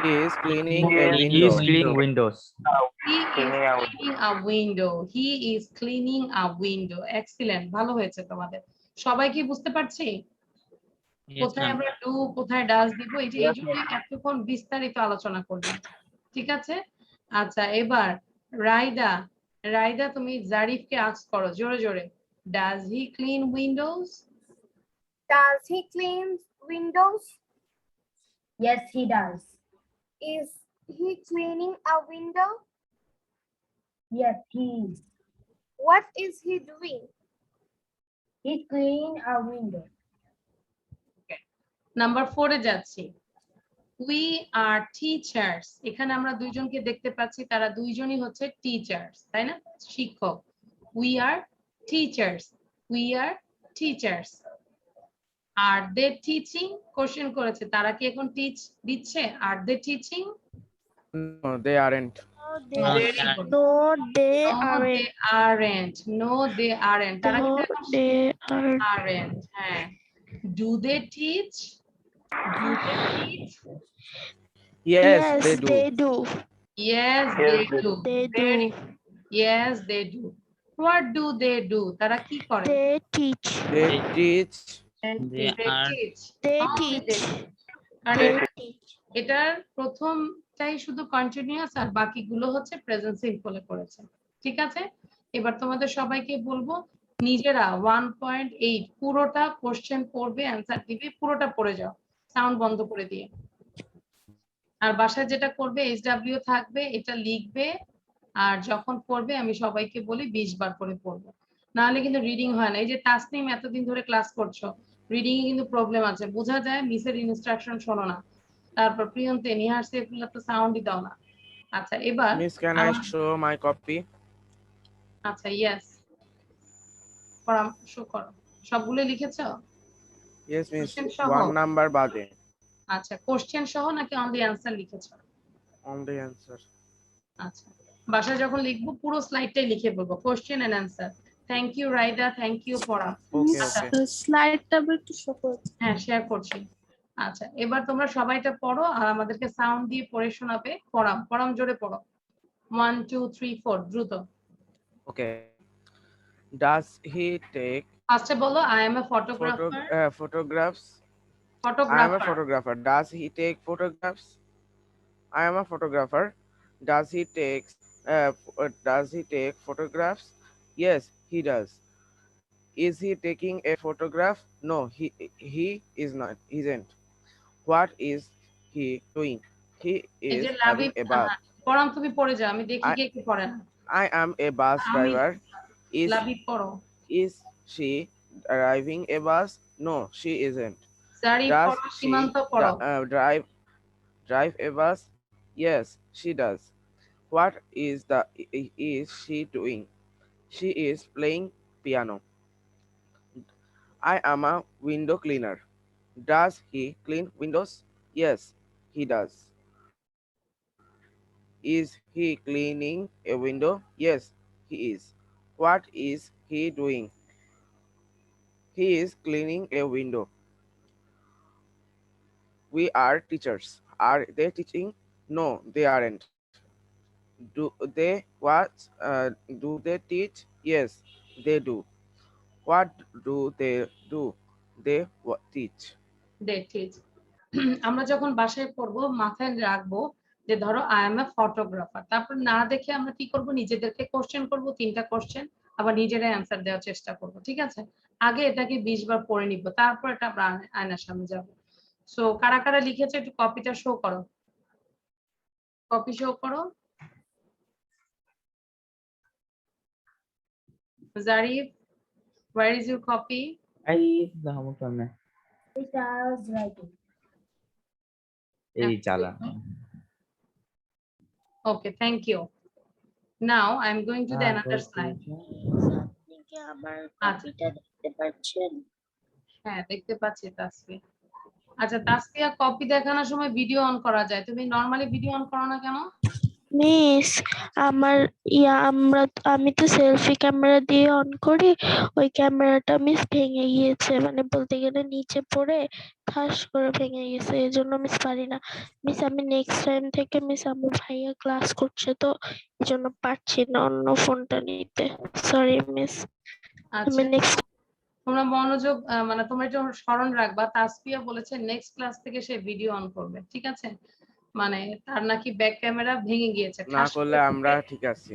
He is cleaning a He window. is cleaning windows. He is Cleaning a cleaning a window. He is cleaning a window. Excellent. ভালো হয়েছে তোমাদের। সবাই কি বুঝতে পারছি? Yes, কোথায় ma'am. আমরা do, কোথায় ডাজ দিব, এই যে এই জন্য এতক্ষণ বিস্তারিত আলোচনা করলাম। ঠিক আছে? আচ্ছা, এবার রাইদা, রাইদা তুমি জারিফকে আস্ক করো জোরে জোরে। Does he clean Windows? Does he clean windows? Yes, he does. Is he cleaning a window? Yes, he is. What is he doing? He's cleaning a window. Number 4 এ যাচ্ছি। We are teachers. এখানে আমরা দুইজনকে দেখতে পাচ্ছি, তারা দুইজনই হচ্ছে teachers, তাই না? শিক্ষক। We are teachers. We are teachers. Are they teaching? Question করেছে, তারা কি এখন টিচ দিচ্ছে? Are they teaching? No, they aren't. No, Very sir. good. No, they No, they aren't. aren't. No, they aren't. তারা No, কিন্তু এখন they aren't. aren't. হ্যাঁ। Do they teach? Do they teach? Yes, they do. they do. Yes, Yes, they they do. They Very do. Yes, they do. What do they do? তারা কি করে? They teach. They teach. They are teach. They How do teach. they? কারণ They teach. এটার প্রথমটাই শুধু continuous আর বাকিগুলো হচ্ছে present সিম্পলে করেছে। ঠিক আছে? এবার তোমাদের সবাইকে বলবো নিজেরা 1.8 পুরোটা কোশ্চেন পড়বে, অ্যানসার দিবে, পুরোটা পড়ে যাও সাউন্ড বন্ধ করে দিয়ে। আর বাসায় যেটা করবে SW থাকবে, এটা লিখবে, আর যখন পড়বে আমি সবাইকে বলি 20 বার করে পড়বে, নাহলে কিন্তু রিডিং হয় না। এই যে তাসনিম এতদিন ধরে ক্লাস করছো, রিডিং এ কিন্তু প্রবলেম আছে, বোঝা যায় মিসের ইনস্ট্রাকশন শোনো না। তারপর প্রিয়ন্তে, নিহার, সেফুল্লাহ তো সাউন্ডই দাও না। আচ্ছা, এবার Miss, can I show my copy? আচ্ছা, ইয়েস, পরামর্শ করো। সবগুলো লিখেছো? Yes, miss. Question সহ? 1 number বাদে। আচ্ছা, কোশ্চেন সহ নাকি অনলি অ্যানসার লিখেছো? Only answer. আচ্ছা, বাসায় যখন লিখবো পুরো স্লাইডটাই লিখে বলবো question and answer. Thank you Raida, thank you পড়া। Okay, আচ্ছা, okay. স্লাইডটা একটু শো করতে। হ্যাঁ শেয়ার করছি। আচ্ছা, এবার তোমরা সবাইটা পড়ো আর আমাদেরকে সাউন্ড দিয়ে পড়ে শোনাবে। পড়াম জোরে পড়ো। 1 2 3 4 দ্রুত। Okay. Does he take ফার্স্টে বলো I M a photographer. photographs? I am a photographer. photographer. Does he take photographs? I am a photographer. Does he take photographs? Yes, he does. Is he taking a photograph? No, he is not. Isn't. What is he doing? He এই is যে having Labib, a bath. পড়াম তুমি পড়ে যাও, আমি দেখি I কে কি পড়ে না। I am a bus আমি driver. Is লাবিব পড়ো। is she driving a bus? No, she isn't. Zarif Does পড়ো, she সীমান্ত পড়ো। drive a bus? Yes, she does. What is she doing? She is playing piano. I am a window cleaner. Does he clean windows? Yes, he does. Is he cleaning a window? Yes, he is. What is he doing? He is cleaning a window. We are teachers. Are they teaching? No, they aren't. Do they what? Do they teach? Yes, they do. What do they do? They teach. ঠিক। আমরা যখন বাসায় পড়বো মাথায় রাখবো যে ধরো I M a photographer, তারপর না দেখে আমরা কি করব, নিজেদেরকে কোশ্চেন করব, 3টা কোশ্চেন, আবার নিজেরাই অ্যান্সার দেওয়ার চেষ্টা করব। ঠিক আছে, আগে এটাকে 20 বার পড়ে নিব, তারপর এটা আমরা আয়নার সামনে যাব। সো কারা কারা লিখেছে একটু কপিটা শো করো, কপি শো করো। Zarif, where is your copy? the homework সামনে It was writing. এই চালা Okay, thank you. Now I'm going to the another slide. আপনি কি আমার আচ্ছা, কপিটা দেখতে পাচ্ছেন? হ্যাঁ দেখতে পাচ্ছি তাসফিয়া। আচ্ছা তাসফিয়া, কপি দেখানোর সময় ভিডিও অন করা যায়, তুমি নরমালি ভিডিও অন করো না কেন? মিস, আমার আমি তো সেলফি ক্যামেরা দিয়ে অন করি, ওই ক্যামেরাটা মিস ভেঙে গিয়েছে, মানে বলতে গেলে নিচে পড়ে ঠাস করে ভেঙে গেছে, এই জন্য মিস পারি না। মিস আমি নেক্সট টাইম থেকে মিস আমার ভাইয়া ক্লাস করছে তো এই জন্য পারছি না অন্য ফোনটা নিতে, সরি মিস। আমি আচ্ছা, নেক্সট তোমরা মনোযোগ মানে তোমরা একটু স্মরণ রাখবা, তাসফিয়া বলেছে নেক্সট ক্লাস থেকে সে ভিডিও অন করবে। ঠিক আছে, মানে তার নাকি ব্যাক ক্যামেরা ভেঙে গিয়েছে, না ঠাস করলে করে আমরা ঠিক আছি।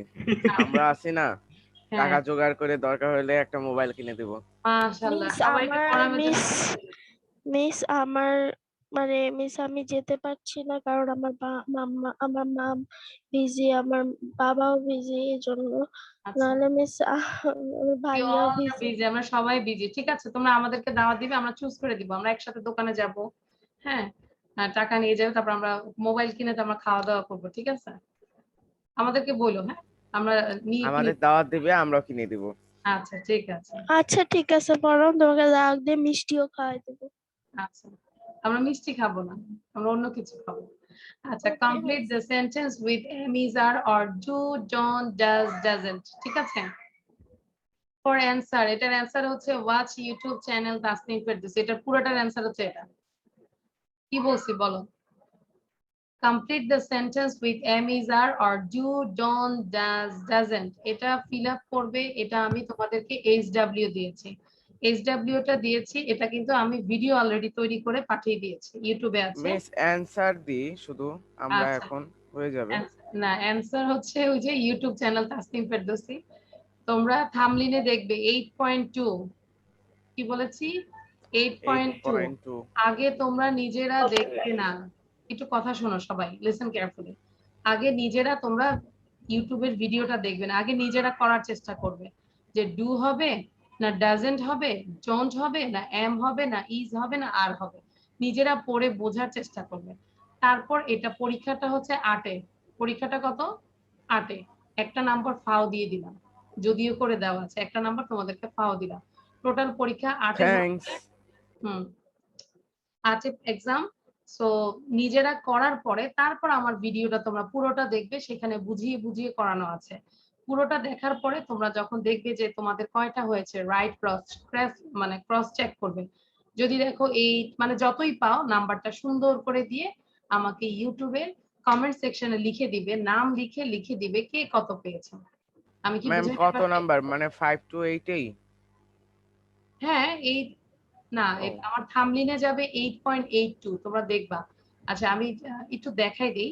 আমরা আছি না, হ্যাঁ টাকা জোগাড় করে দরকার হলে একটা মোবাইল কিনে দেব। মাশাআল্লাহ, মিস সবাইকে আমার পড়ানোর জন্য। মিস আমার মানে মিস আমি যেতে পারছি না কারণ আমার মা বিজি, আমার বাবাও বিজি, এই জন্য। আচ্ছা, নাহলে মিস আমার ভাইয়াও বিজি। বিজি, আমরা সবাই বিজি। ঠিক আছে, তোমরা আমাদেরকে দাওয়াত দিবে, আমরা চুজ করে দিব, আমরা একসাথে দোকানে যাব। হ্যাঁ, টাকা নিয়ে যাবে, তারপর আমরা মোবাইল কিনে তো আমরা খাওয়া দাওয়া করবো। ঠিক আছে, আমাদেরকে বলো। হ্যাঁ, আমরা আমাদের দাওয়াত দিবে, আমরাও কিনে দিব। আচ্ছা ঠিক আছে। আচ্ছা ঠিক আছে, বরং তোমাকে লাগ দিয়ে মিষ্টিও খাওয়াই দেবো। আচ্ছা, আমরা মিষ্টি খাবো না, আমরা অন্য কিছু খাবো। আচ্ছা, complete the sentence with am, is, are or do, don't, does, doesn't। ঠিক আছে, ফর অ্যান্সার, এটার অ্যান্সার হচ্ছে watch YouTube channel Tasnim Ferdousi, এটার পুরোটার অ্যান্সার হচ্ছে এটা। কি বলছি বলো? Complete the sentence with am, is, are or do, don't, does, doesn't। এটা ফিল আপ করবে, এটা আমি তোমাদেরকে HW দিয়েছি, HW টা দিয়েছি, এটা কিন্তু আমি ভিডিও অলরেডি তৈরি করে পাঠিয়ে দিয়েছি, ইউটিউবে আছে। মিস অ্যানসার দি শুধু আমরা আচ্ছা, এখন হয়ে যাবে। না অ্যান্সার হচ্ছে ওই যে ইউটিউব চ্যানেল তাসনিম ফেরদৌসী, তোমরা থামলিনে দেখবে 8.2। কি বলেছি? 8.2। আগে তোমরা নিজেরা দেখবে না, একটু কথা শোনো সবাই, লিসেন কেয়ারফুলি। আগে নিজেরা তোমরা ইউটিউবের ভিডিওটা দেখবে না, আগে নিজেরা করার চেষ্টা করবে যে ডু হবে না ডাজেন্ট হবে, ডোন্ট হবে না এম হবে না ইজ হবে না আর হবে, নিজেরা পড়ে বোঝার চেষ্টা করবে। তারপর এটা পরীক্ষাটা হচ্ছে 8-এ, পরীক্ষাটা কত? 8-এ। একটা নাম্বার ফাও দিয়ে দিলাম, যদিও করে দেওয়া আছে, একটা নাম্বার তোমাদেরকে ফাও দিলাম। টোটাল পরীক্ষা 8-এ। থ্যাঙ্কস। আছে এক্সাম। সো নিজেরা করার পরে তারপর আমার ভিডিওটা তোমরা পুরোটা দেখবে, সেখানে বুঝিয়ে বুঝিয়ে করানো আছে। পুরোটা দেখার পরে তোমরা যখন দেখবে যে তোমাদের কয়টা হয়েছে, রাইট ক্রস মানে ক্রস চেক করবে যদি দেখো 8 মানে যতই পাও নাম্বারটা সুন্দর করে দিয়ে আমাকে ইউটিউবের কমেন্ট সেকশনে লিখে দিবে, নাম লিখে দিবে কে কত পেয়েছে। আমি কি ম্যাম বুঝাইতে কত পারছি? নাম্বার মানে 5 to 8 এই? হ্যাঁ এই না ও আমার থামলিনে যাবে 8.82 তোমরা দেখবা। আচ্ছা আমি একটু দেখাই দিই,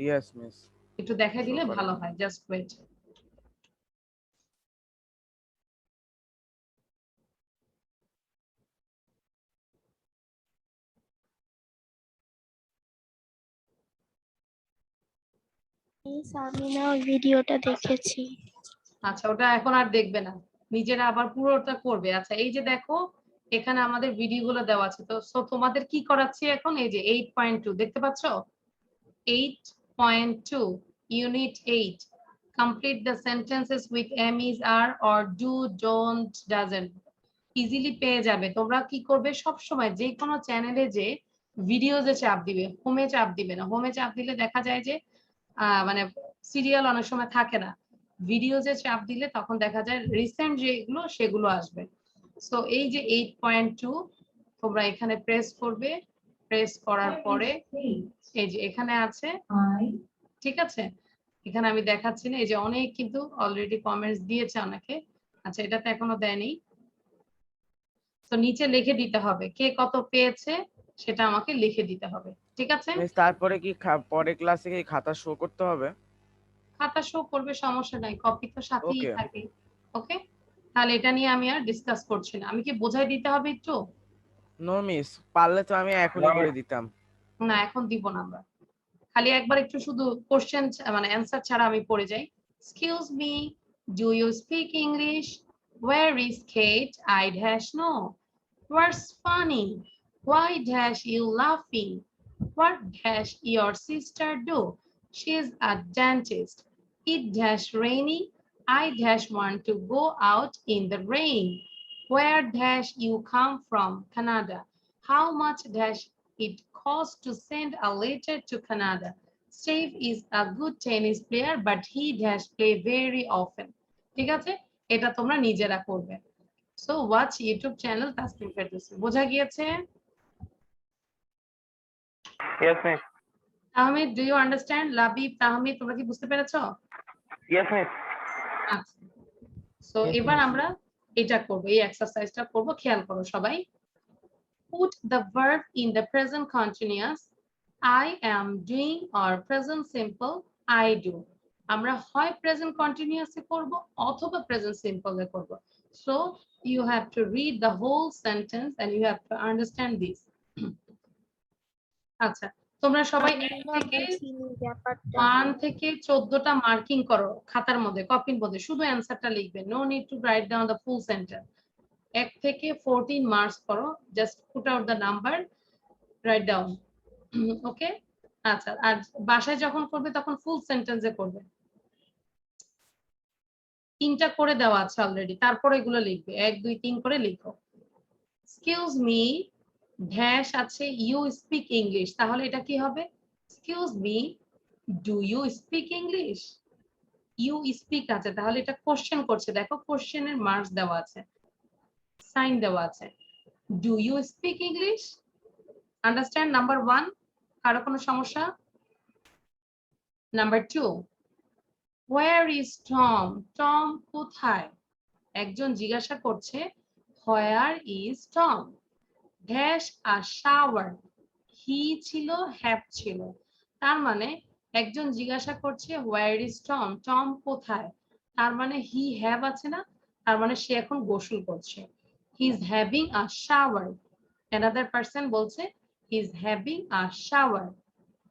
ইয়েস মিস। একটু দেখাই শো দিলে করে। ভালো হয়, জাস্ট ওয়েট। মিস আমি না ওই ভিডিওটা দেখেছি। আচ্ছা ওটা এখন আর দেখবে না, নিজেরা আবার পুরোটা করবে। আচ্ছা এই যে দেখো এখানে আমাদের ভিডিও গুলো দেওয়া আছে, তো সো তোমাদের কি করাচ্ছি এখন, এই যে 8.2 দেখতে পাচ্ছ, 8.2 unit 8 complete the sentences with am is are or do don't doesn't easily পেয়ে যাবে। তোমরা কি করবে, সব সময় যে কোনো চ্যানেলে যে ভিডিওজে চাপ দিবে, হোমে চাপ দিবে না। হোমে চাপ দিলে দেখা যায় যে মানে সিরিয়াল অনেক সময় থাকে না, ভিডিওজে চাপ দিলে তখন দেখা যায় রিসেন্ট যেগুলো সেগুলো আসবে। সো এই যে 8.2 তোমরা এখানে প্রেস করবে, প্রেস করার পরে এই যে এখানে আছে, ঠিক আছে, এখানে আমি দেখাচ্ছি না, এই যে অনেক কিন্তু অলরেডি কমেন্টস দিয়েছে অনেকে। আচ্ছা এটাতে এখনো দেয়নি, তো নিচে লিখে দিতে হবে কে কত পেয়েছে, সেটা আমাকে লিখে দিতে হবে, ঠিক আছে। মিস তারপরে কি পরে ক্লাসে কি খাতা শো করতে হবে? খাতা শো করবে, সমস্যা নাই, কপি তো সাথেই ওকে থাকে। ওকে, তাহলে এটা নিয়ে আমি আর ডিসকাস করছি না। আমি কি বোঝাই দিতে হবে একটু? নো মিস, পারলে তো আমি এখনই করে দিতাম। না এখন দিব না আমরা, খালি একবার একটু শুধু কোশ্চেন মানে অ্যান্সার ছাড়া আমি পড়ে যাই। Excuse me, do you speak English? Where is Kate? I dash know. What's funny? Why dash you লাফিং? What dash your sister do? She is a dentist. It dash rainy? I dash want to go out in the rain. Where dash you come from? Canada. How much dash it costs to send a letter to Canada? Steve is a good tennis player, but he dash play very often. ঠিক আছে, এটা তোমরা নিজেরা করবে। So watch YouTube channel Tasnim Ferdowsi। বোঝা গিয়েছে? Yes, miss. Tahmid, do you understand? Labib, Tahmid, তোমরা কি বুঝতে পেরেছো? Yes, miss. আচ্ছা, সো এবার আমরা এটা করব, এই এক্সারসাইজটা করব, খেয়াল করো সবাই। Put the verb in the present continuous, I am doing, or present simple, I do। আমরা হয় প্রেজেন্ট কন্টিনিউয়াসে করব অথবা প্রেজেন্ট সিম্পলে করব। So you have to read the whole sentence and you have to understand this। আচ্ছা তোমরা সবাই আমি 1 না থেকে বুঝিনি ব্যাপারটা। 1 থেকে 14টা মার্কিং করো খাতার মধ্যে, কপির মধ্যে, শুধু অ্যান্সারটা লিখবে, no need to write down the full sentence. 1 থেকে 14 মার্কস করো, just put out the number, right down. Okay, আচ্ছা আর বাসায় যখন করবে তখন ফুল সেন্টেন্সে করবে। 3টা করে দেওয়া আছে অলরেডি, তারপরে এগুলো লিখবে, 1 2 3 করে লিখো। এক্সকিউজ মি ড্যাশ আছে, ইউ স্পিক ইংলিশ, তাহলে এটা কি হবে? Excuse me, do you speak English? You speak আছে, তাহলে এটা কোশ্চেন করছে, দেখো কোশ্চেনের মার্কস দেওয়া আছে, সাইন দেওয়া আছে। Do you speak English? Understand? Number 1, কারো কোনো সমস্যা? Number 2, where is Tom? Tom কোথায়? একজন জিজ্ঞাসা করছে where is Tom? Dash a shower, he ছিল, হ্যাভ ছিল, তার মানে একজন জিজ্ঞাসা করছে হোয়ার ইজ টম, টম কোথায়, তার মানে হি হ্যাভ আছে না, তার মানে সে এখন গোসল করছে, he is having a shower. Another person বলছে he is having a shower.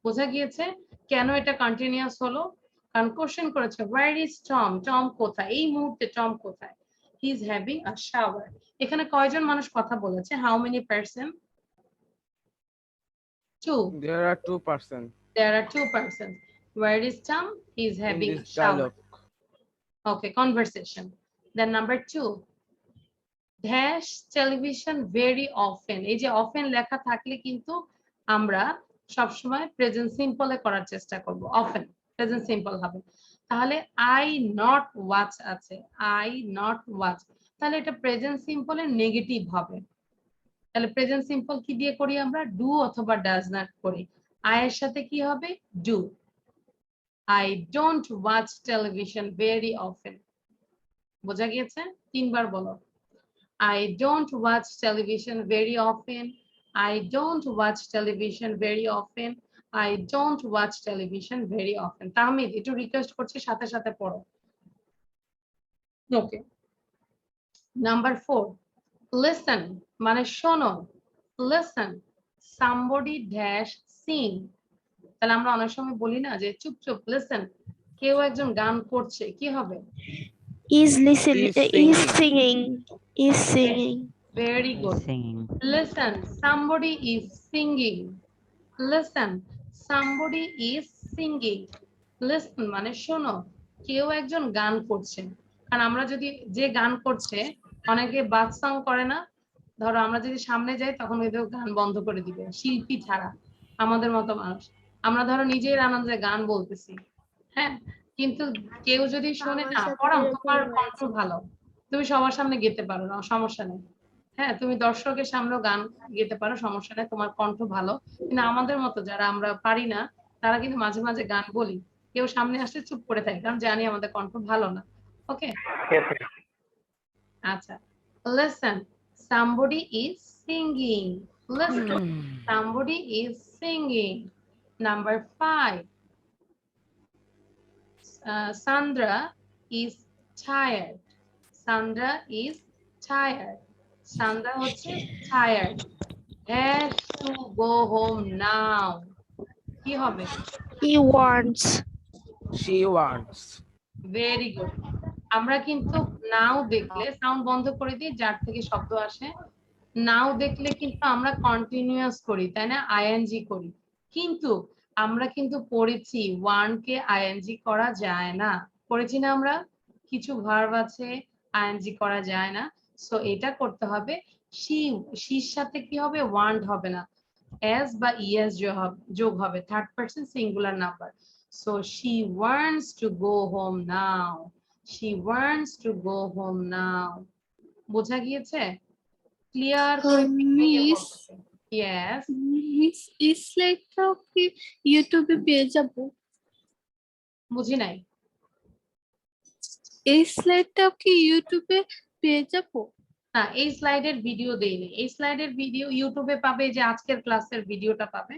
বোঝা গিয়েছে কেন এটা কন্টিনিউয়াস হলো? কারণ কোশ্চেন করেছে হোয়ার ইজ টম, টম কোথায়, এই মুহূর্তে টম কোথায়, হি ইজ হ্যাভিং আ শাওয়ার। এখানে কয়জন মানুষ কথা বলেছে? How many person? 2। There are 2%. There are 2 persons. Where is Tom? He is In having a this shower. dialogue. Okay, conversation. Then number 2, dash television very often। এই যে often লেখা থাকলে কিন্তু আমরা সবসময় প্রেজেন্ট সিম্পলে করার চেষ্টা করব, often প্রেজেন্ট সিম্পল হবে। তাহলে I not watch আছে, I not watch, তাহলে এটা প্রেজেন্ট সিম্পলের নেগেটিভ হবে। তাহলে প্রেজেন্ট সিম্পল কি দিয়ে করি আমরা? ডু অথবা ডাজ নট করি। আই এর সাথে কি হবে? Do. I don't watch television very often. বোঝা গিয়েছে? 3 বার বলো। I don't watch television very often. I don't watch television very often. I don't watch television very often. Tahmid একটু রিকোয়েস্ট করছি সাথে সাথে পড়ো। ওকে। নাম্বার 4, listen মানে শোনো। Listen, somebody dash sing. তাহলে আমরা অনেক সময় বলি না যে চুপ চুপ, listen, কেউ একজন গান করছে, কি হবে? Is listening. Is Is singing. Is singing. Very good. Singing. Listen, somebody is singing. Listen, somebody is singing. Listen মানে শোনো, কেউ একজন গান করছে। কারণ আমরা যদি যে গান করছে, অনেকে বাথ সং করে না, ধরো আমরা যদি সামনে যাই তখন ওই গান বন্ধ করে দিবে, শিল্পী ছাড়া, আমাদের মতো মানুষ। আমরা ধরো নিজের আনন্দে গান বলতেছি, হ্যাঁ, কিন্তু কেউ যদি শোনে না, পড়াম তোমার কণ্ঠ ভালো, তুমি সবার সামনে গেতে পারো না, সমস্যা নেই। হ্যাঁ, তুমি দর্শকের সামনেও গান গেতে পারো, সমস্যা নেই, তোমার কণ্ঠ ভালো। কিন্তু আমাদের মতো যারা আমরা পারি না, তারা কিন্তু মাঝে মাঝে গান বলি, কেউ সামনে আসলে চুপ করে থাকে, কারণ জানি আমাদের কণ্ঠ ভালো না। ওকে, Yes, sir. আচ্ছা। Listen, somebody is singing. Listen, somebody is singing. Number 5. Sandra is tired. Sandra is tired. Sandra হচ্ছে tired. Has to go home now. কি হবে? He wants. She wants. Very good. আমরা কিন্তু নাও দেখলে সাউন্ড বন্ধ করে দিই, যার থেকে শব্দ আসে। নাও দেখলে কিন্তু আমরা কন্টিনিউয়াস করি, তাই না? আইএনজি করি। কিন্তু আমরা কিন্তু পড়েছি ওয়ানকে আইএনজি করা যায় না, পড়েছি না আমরা? কিছু ভার্ব আছে আইএনজি করা যায় না, সো এটা করতে হবে শির সাথে কি হবে? ওয়ান্ট হবে না, এস বা ইএস যোগ হবে, third person singular number. So she wants to go home now. She wants to go home now. বোঝা গিয়েছে? ক্লিয়ার করে Miss, ইয়েস। Miss, এই স্লাইডটা কি ইউটিউবে পেয়ে যাব? বুঝি নাই। এই স্লাইডটা কি ইউটিউবে পেয়ে যাব? না, এই স্লাইডের ভিডিও দেইনি। এই স্লাইডের ভিডিও ইউটিউবে পাবে, যে আজকের ক্লাসের ভিডিওটা পাবে,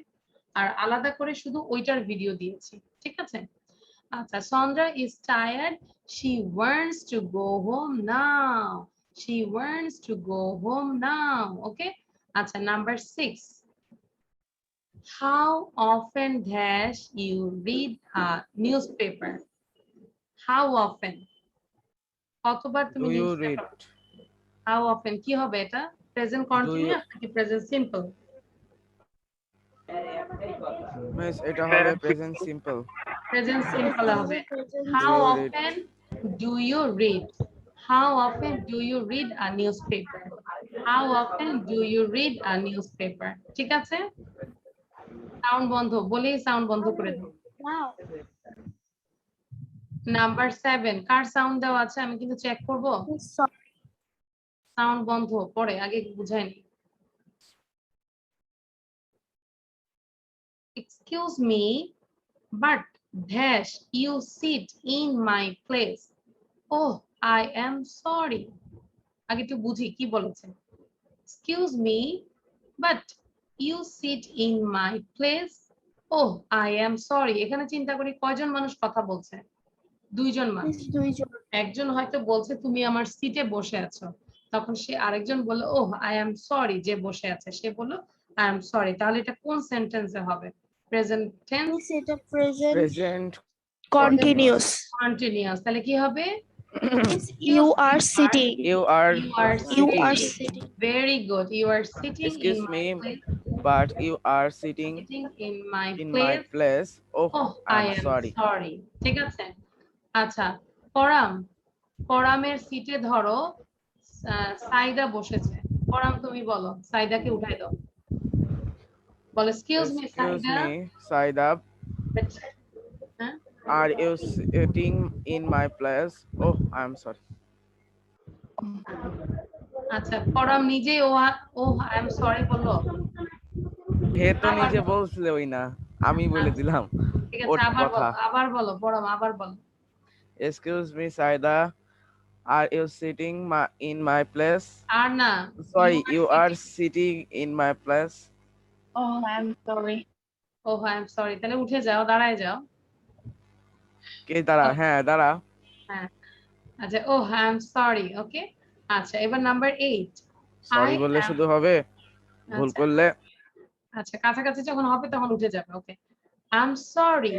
আর আলাদা করে শুধু ওইটার ভিডিও দিয়েছি, ঠিক আছে? আচ্ছা, Sandra is tired. She wants to go home now. She wants to go home now. Okay? আচ্ছা, number 6. How often dash you read a newspaper? How often? কতবার তুমি Do you newspaper? read? How often কি হবে এটা? Present continuous নাকি present simple? Miss, এটা হবে present simple. Present simple হবে। How Do you often do you read? How often do you read a newspaper? How often do you read a newspaper? ঠিক আছে? Sound বন্ধ, বলেই sound বন্ধ করে দাও। নাম্বার 7, কার সাউন্ড দেওয়া আছে আমি কিন্তু চেক করব। সাউন্ড বন্ধ, পরে আগে বুঝাইনি। Excuse me, but dash you sit in my place. Oh, I am sorry. আগে একটু বুঝি কি বলেছে। Excuse me, but you sit in my place. Oh, I am sorry. এখানে চিন্তা করি কয়জন মানুষ কথা বলছে? 2 জন মানুষ। একজন হয়তো বলছে তুমি আমার সিটে বসে আছো, তখন সে আরেকজন বলল ওহ আই এম সরি, যে বসে আছে সে বলল আই এম সরি। তাহলে এটা কোন সেন্টেন্সে হবে? প্রেজেন্ট টেন্স, এটা প্রেজেন্ট Present কন্টিনিউয়াস। কন্টিনিউয়াস। তাহলে কি হবে? You are sitting. You are You are You sitting. are sitting. Very good. You are sitting Excuse in my me, place. but you are sitting Sitting in my in my place. place. Oh, Oh, I I'm am sorry. sorry. ঠিক আছে। আচ্ছা, পরামের সিটে ধরো সাইদা বসেছে। পরাম তুমি বলো, সাইদাকে উঠাই দাও। বলো excuse me Excuse Saida. me, Saida, হ্যাঁ? are you sitting in my place? Oh, I'm sorry. আচ্ছা পরম নিজেই আই এম সরি বললো। হে তো আবার নিজে বলো। বলছিলই না, আমি বলে আচ্ছা, দিলাম ঠিক আছে ওর আবার কথা। বলো, আবার বলো পরম, আবার বলো। Excuse me Saida, are you sitting in my place? Are না, sorry, you you are are sitting. Sitting in my place. Oh, I'm sorry. I am sorry, তাহলে উঠে যাও, দাঁড়ায় যাও। কে দাঁড়া? Okay, হ্যাঁ দাঁড়া। হ্যাঁ আচ্ছা আই এম সরি, ওকে। আচ্ছা এবার নাম্বার 8, আই সরি বললে অ্যাম, শুধু হবে? ভুল আচ্ছা করলে? আচ্ছা কাছাকাছি যখন হবে তখন উঠে যাবে, okay. I am sorry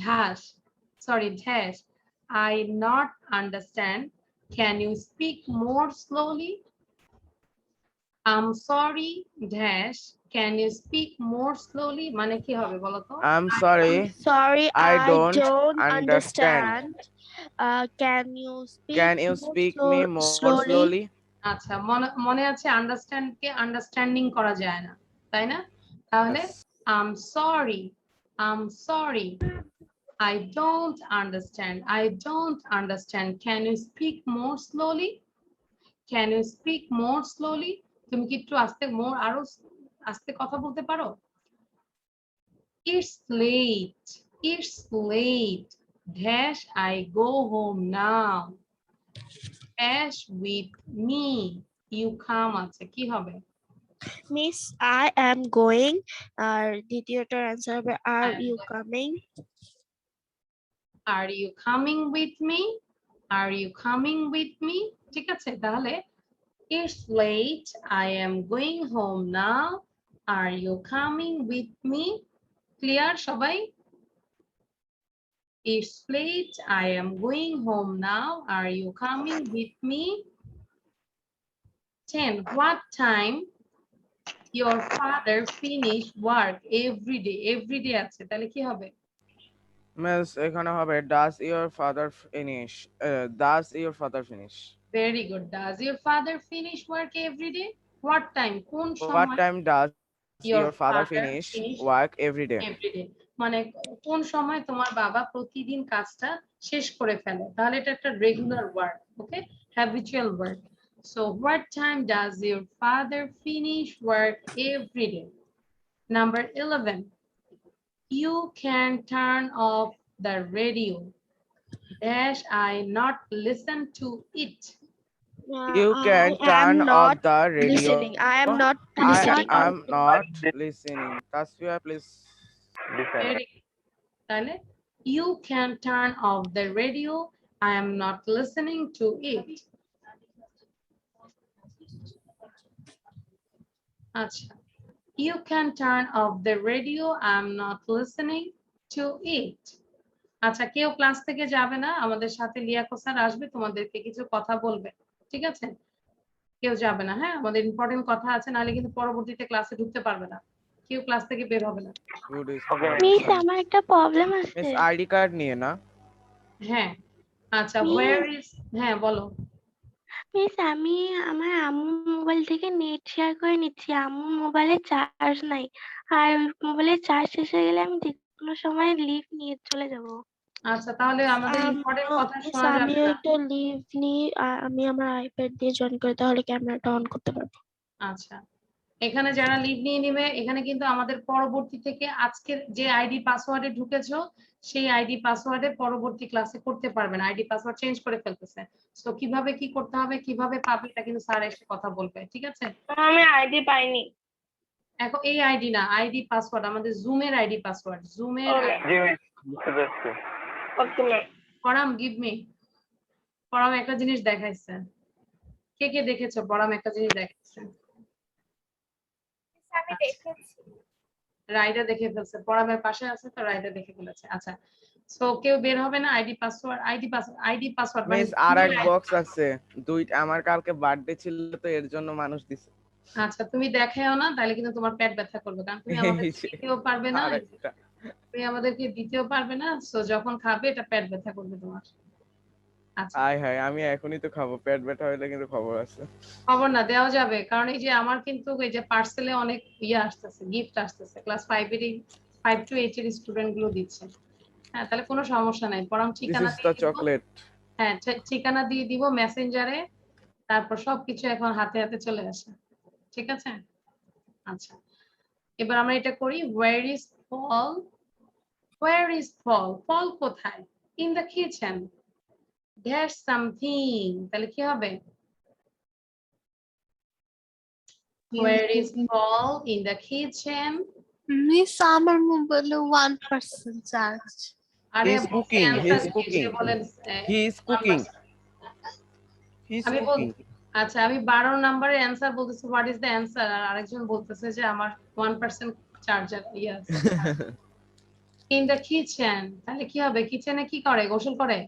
dash, sorry dash, I not understand, can you speak more slowly? I'm sorry dash, can you speak more slowly মানে কি হবে বলো তো? I am sorry, Sorry, I I don't don't understand. understand. Can you speak Can you more speak me more slowly? slowly? আচ্ছা মনে আছে understand কে understanding করা যায় না, তাই না? তাহলে Yes. I'm sorry, I'm sorry, I don't understand, I don't understand, can you speak more slowly? Can you speak more slowly? তুমি কি একটু আস্তে আরো আস্তে কথা বলতে পারো? It's late, it's late dash, I go home now, dash with me, you come আছে কি হবে? Miss, I am going. R দ্বিতীয়টার answer হবে are you coming? Are you coming with me? Are you coming with me? ঠিক আছে তাহলে it's late, I am going home now, are you coming with me? Clear সবাই? It's late, I am going home now, are you coming with me? 10, what time your father finish work every day? Every day আছে তাহলে কি হবে? Miss এখানে হবে does your father finish, does your father finish? Very good. Does your father finish work every day? What time? কোন What সময় time does your your father father finish finish work every day? every day? মানে কোন সময় তোমার বাবা প্রতিদিন কাজটা শেষ করে ফেলে, তাহলে এটা একটা regular word, okay, habitual word. So what time does your father finish work every day? Number 11, you can turn off the radio dash, I not listen to it. You can I turn am off not the radio. listening. I am not I listening. am not listening. Tasfiya, please. Listen. Very good. তাহলে you can turn off the radio, I am not listening to it. আচ্ছা you can turn off the radio, I am not listening to it. আচ্ছা কেউ class থেকে যাবে না, আমাদের সাথে Liaquat sir আসবে, তোমাদেরকে কিছু কথা বলবে, ঠিক আছে? কেউ যাবে না, হ্যাঁ আমাদের ইম্পর্টেন্ট কথা আছে, নাহলে কিন্তু পরবর্তীতে ক্লাসে ঢুকতে পারবে না, কেউ ক্লাস থেকে বের হবে না। Good is Okay. মিস আমার একটা প্রবলেম আছে। Miss ID card নিয়ে না? হ্যাঁ আচ্ছা Miss, where is, হ্যাঁ বলো। মিস আমি আমার আম্মুর মোবাইল থেকে নেট শেয়ার করে নিচ্ছি, আম্মুর মোবাইলে চার্জ নাই, আর মোবাইলে চার্জ শেষ হয়ে গেলে আমি যে কোনো সময় লিভ নিয়ে চলে যাব। আচ্ছা তাহলে আমাদের ইম্পর্টেন্ট কথা শোনা যাবে আমিও না। একটা লিভ নিয়ে আমি আমার আইপ্যাড দিয়ে জয়েন করে তাহলে ক্যামেরাটা অন করতে পারবো। আচ্ছা এখানে যারা লিভ নিয়ে নিবে, এখানে কিন্তু আমাদের পরবর্তী থেকে আজকের যে আইডি পাসওয়ার্ডে ঢুকেছো সেই আইডি পাসওয়ার্ডে পরবর্তী ক্লাসে করতে পারবে না, আইডি পাসওয়ার্ড চেঞ্জ করে ফেলতেছে। তো কিভাবে কি করতে হবে, কিভাবে পাবে, এটা কিন্তু স্যার এসে কথা বলবে, ঠিক আছে? আমি আইডি পাইনি। এখন এই আইডি না, আইডি পাসওয়ার্ড, আমাদের জুমের আইডি পাসওয়ার্ড, জুমের। Okay. বুঝতে পারছি। Okay ma'am. Param give me, Param একটা জিনিস দেখাইছে, কে কে দেখেছো? পরাম একটা জিনিস দেখাইছে, আমি দেখেছি। রাইডা দেখে ফেলছে, পরামের পাশে আছে তো রাইডা দেখে ফেলেছে। আচ্ছা সো কেউ বের হবে না, আইডি পাসওয়ার্ড, আইডি পাসওয়ার্ড মানে মিস আর এক বক্স আছে, দুইটা, আমার কালকে বার্থডে ছিল তো এর জন্য মানুষ দিছে। আচ্ছা তুমি দেখাও না, তাহলে কিন্তু তোমার পেট ব্যথা করবে, কারণ তুমি আমাদের দিতেও পারবে না, আরেকটা। তুমি আমাদেরকে দিতেও পারবে না, সো যখন খাবে এটা পেট ব্যথা করবে তোমার। আচ্ছা আয় হায়, আমি এখনই তো খাবো, পেট ব্যথা হইলে কিন্তু খবর আছে। খবর না দেওয়া যাবে, কারণ এই যে আমার কিন্তু এই যে পার্সেলে অনেক আসতেছে, গিফট আসতেছে, ক্লাস 5 এর 5 to 8 এর স্টুডেন্ট গুলো দিচ্ছে। হ্যাঁ তাহলে কোনো সমস্যা নাই, পরাম দিস ঠিকানা ইজ দিয়ে দ্য দিব। চকলেট। হ্যাঁ ঠিকানা দিয়ে দিব মেসেঞ্জারে, তারপর সবকিছু এখন হাতে হাতে চলে আসে, ঠিক আছে? আচ্ছা, এবার আমরা এটা করি, where is Paul? Where is Paul? Paul কোথায়? In the kitchen. There's something. তাহলে কি হবে? Where is Paul? In the kitchen. Miss আমার মোবাইলে 1% চার্জ। আরে He's cooking. He's cooking. বলেন He is cooking. He's আমি cooking. আচ্ছা, আমি 12 নম্বরের অ্যানসার বলতেছি, হোয়াট ইজ দ্য অ্যানসার, আর আরেকজন বলতেছে যে আমার 1% charger yes in the kitchen. তাহলে কি হবে? কিচেনে কি করে? গোসল করে?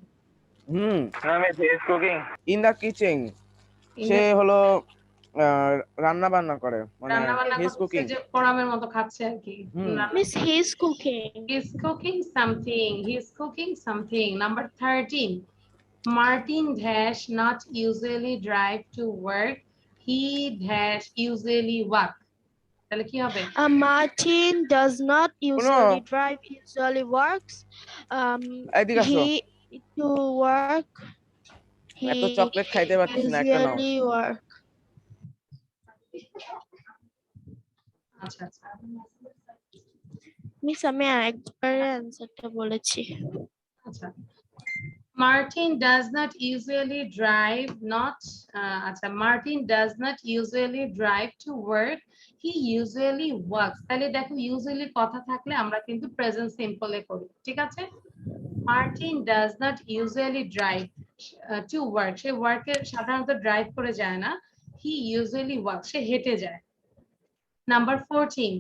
No, miss, he is cooking. In the kitchen. সে হলো রান্না বান্না করে, মানে রান্না বান্না he's করতেছে, cooking. যে কোরামের মতো খাচ্ছে আর কি। Miss he is cooking. He's cooking something. He's cooking something. Number 13. Martin dash not usually drive to work. He dash usually walk. তাহলে কি হবে? Martin does not usually drive, usually works. He to work. এত chocolate খাইতে পারছিস না, একটা নাও। Usually work. আচ্ছা, miss আমি একবার অ্যানসারটা বলেছি। আচ্ছা, Martin does not usually drive not আচ্ছা, Martin does not usually drive to work. He usually walks. তাহলে দেখো, usually কথা থাকলে আমরা কিন্তু প্রেজেন্ট সিম্পলে করি, ঠিক আছে? Martin does not usually drive to work. সে ওয়ার্কে সাধারণত ড্রাইভ করে যায় না। He usually walks. সে হেঁটে যায়। Number 14.